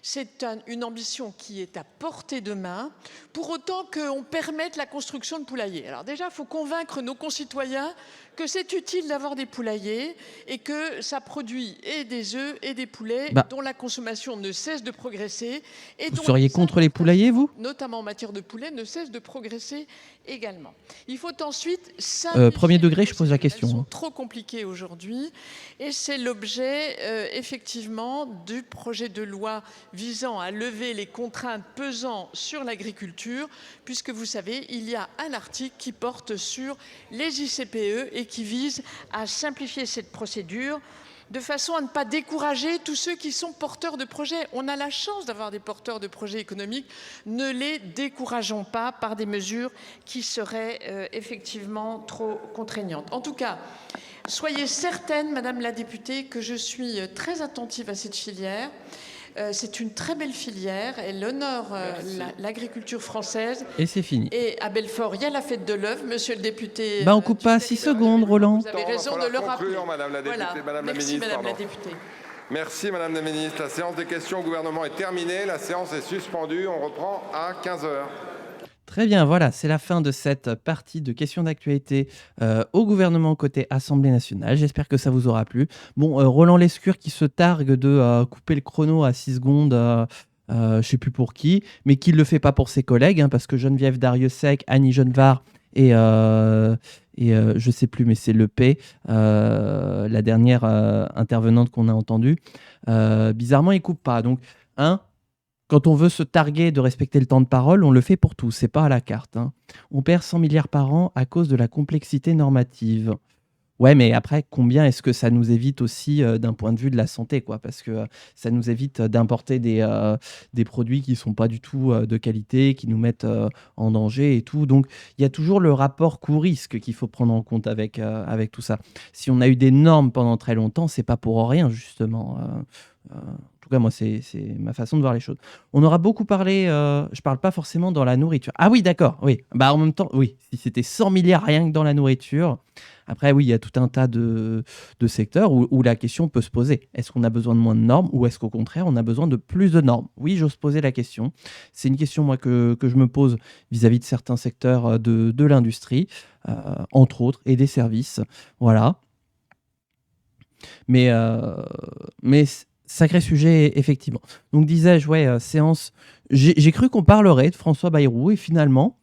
C'est une ambition qui est à portée de main, pour autant qu'on permette la construction de poulaillers. Alors déjà, il faut convaincre nos concitoyens que c'est utile d'avoir des poulaillers et que ça produit et des œufs et des poulets dont la consommation ne cesse de progresser. Et Vous seriez contre les poulaillers, vous? Notamment en matière de poulet, ne cesse de progresser également. Il faut ensuite premier degré, je pose la question. Elles sont trop compliquées aujourd'hui et c'est l'objet effectivement du projet de loi visant à lever les contraintes pesant sur l'agriculture, puisque vous savez, il y a un article qui porte sur les ICPE et qui vise à simplifier cette procédure de façon à ne pas décourager tous ceux qui sont porteurs de projets. On a la chance d'avoir des porteurs de projets économiques. Ne les décourageons pas par des mesures qui seraient effectivement trop contraignantes. En tout cas, soyez certaine, Madame la députée, que je suis très attentive à cette filière. C'est une très belle filière. Elle honore l'agriculture française. Et c'est fini. Et à Belfort, il y a la fête de l'œuf, monsieur le député. On coupe pas 6 secondes, Roland. Vous avez raison de le rappeler. Madame la députée, Voilà. Madame Merci, la ministre. Madame la députée. Merci, Madame la ministre. La séance des questions au gouvernement est terminée. La séance est suspendue. On reprend à 15h. Très bien, voilà, c'est la fin de cette partie de questions d'actualité au gouvernement côté Assemblée nationale. J'espère que ça vous aura plu. Bon, Roland Lescure qui se targue de couper le chrono à 6 secondes, je ne sais plus pour qui, mais qui ne le fait pas pour ses collègues, hein, parce que Geneviève Darrieussecq, Annie Genevard et je ne sais plus, mais c'est Le P, la dernière intervenante qu'on a entendue. Bizarrement, il ne coupe pas. Donc, quand on veut se targuer de respecter le temps de parole, on le fait pour tout, c'est pas à la carte. Hein. On perd 100 milliards par an à cause de la complexité normative. Ouais, mais après, combien est-ce que ça nous évite aussi d'un point de vue de la santé, quoi? Parce que ça nous évite d'importer des produits qui ne sont pas du tout de qualité, qui nous mettent en danger et tout. Donc, il y a toujours le rapport coût-risque qu'il faut prendre en compte avec tout ça. Si on a eu des normes pendant très longtemps, c'est pas pour rien, justement. En tout cas, moi, c'est ma façon de voir les choses. On aura beaucoup parlé, je parle pas forcément dans la nourriture. Ah oui, d'accord, oui. Bah, en même temps, oui, si c'était 100 milliards rien que dans la nourriture. Après, oui, il y a tout un tas de secteurs où la question peut se poser. Est-ce qu'on a besoin de moins de normes ou est-ce qu'au contraire, on a besoin de plus de normes? Oui, j'ose poser la question. C'est une question, moi, que je me pose vis-à-vis de certains secteurs de l'industrie, entre autres, et des services. Voilà. Mais sacré sujet, effectivement. Donc, disais-je, ouais, séance. J'ai cru qu'on parlerait de François Bayrou et finalement,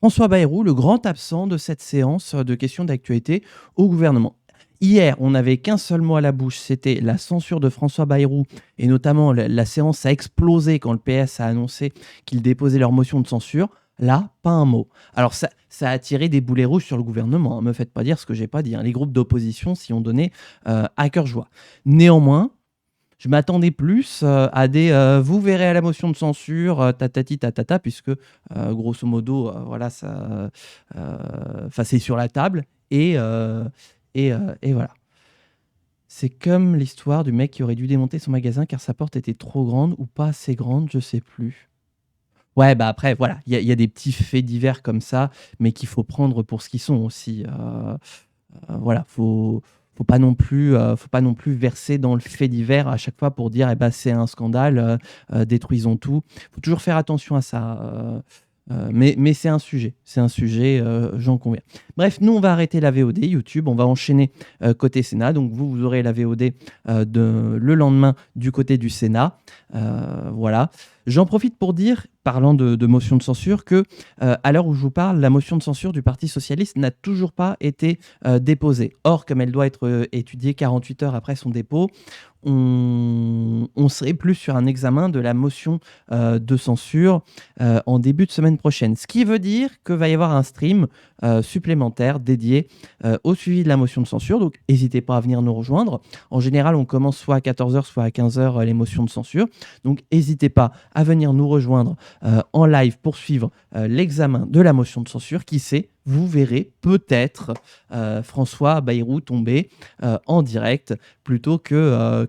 François Bayrou, le grand absent de cette séance de questions d'actualité au gouvernement. Hier, on n'avait qu'un seul mot à la bouche, c'était la censure de François Bayrou et notamment la séance a explosé quand le PS a annoncé qu'ils déposaient leur motion de censure. Là, pas un mot. Alors, ça a attiré des boulets rouges sur le gouvernement. Ne me faites pas dire ce que j'ai pas dit. Hein. Les groupes d'opposition s'y ont donné à cœur joie. Néanmoins, je m'attendais plus à des vous verrez à la motion de censure, tatati tatata, puisque grosso modo, voilà, ça, c'est sur la table et voilà. C'est comme l'histoire du mec qui aurait dû démonter son magasin car sa porte était trop grande ou pas assez grande, je sais plus. Ouais, bah après, voilà, il y a des petits faits divers comme ça, mais qu'il faut prendre pour ce qu'ils sont aussi. Voilà, faut pas non plus verser dans le fait divers à chaque fois pour dire eh ben, c'est un scandale, détruisons tout. Il faut toujours faire attention à ça. Mais c'est un sujet, j'en conviens. Bref, nous on va arrêter la VOD YouTube, on va enchaîner côté Sénat. Donc vous aurez la VOD le lendemain du côté du Sénat. Voilà. J'en profite pour dire, parlant de motion de censure, que à l'heure où je vous parle, la motion de censure du Parti socialiste n'a toujours pas été déposée. Or, comme elle doit être étudiée 48 heures après son dépôt, on serait plus sur un examen de la motion de censure en début de semaine prochaine. Ce qui veut dire qu'il va y avoir un stream supplémentaire dédié au suivi de la motion de censure. Donc, n'hésitez pas à venir nous rejoindre. En général, on commence soit à 14h, soit à 15h les motions de censure. Donc, n'hésitez pas à venir nous rejoindre en live pour suivre l'examen de la motion de censure. Qui sait, vous verrez peut-être François Bayrou tomber en direct plutôt que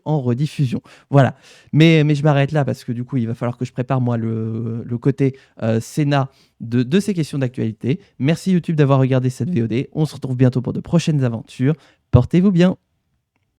en rediffusion. Voilà. Mais je m'arrête là parce que du coup, il va falloir que je prépare moi le côté Sénat de ces questions d'actualité. Merci YouTube d'avoir regardé cette VOD. On se retrouve bientôt pour de prochaines aventures. Portez-vous bien.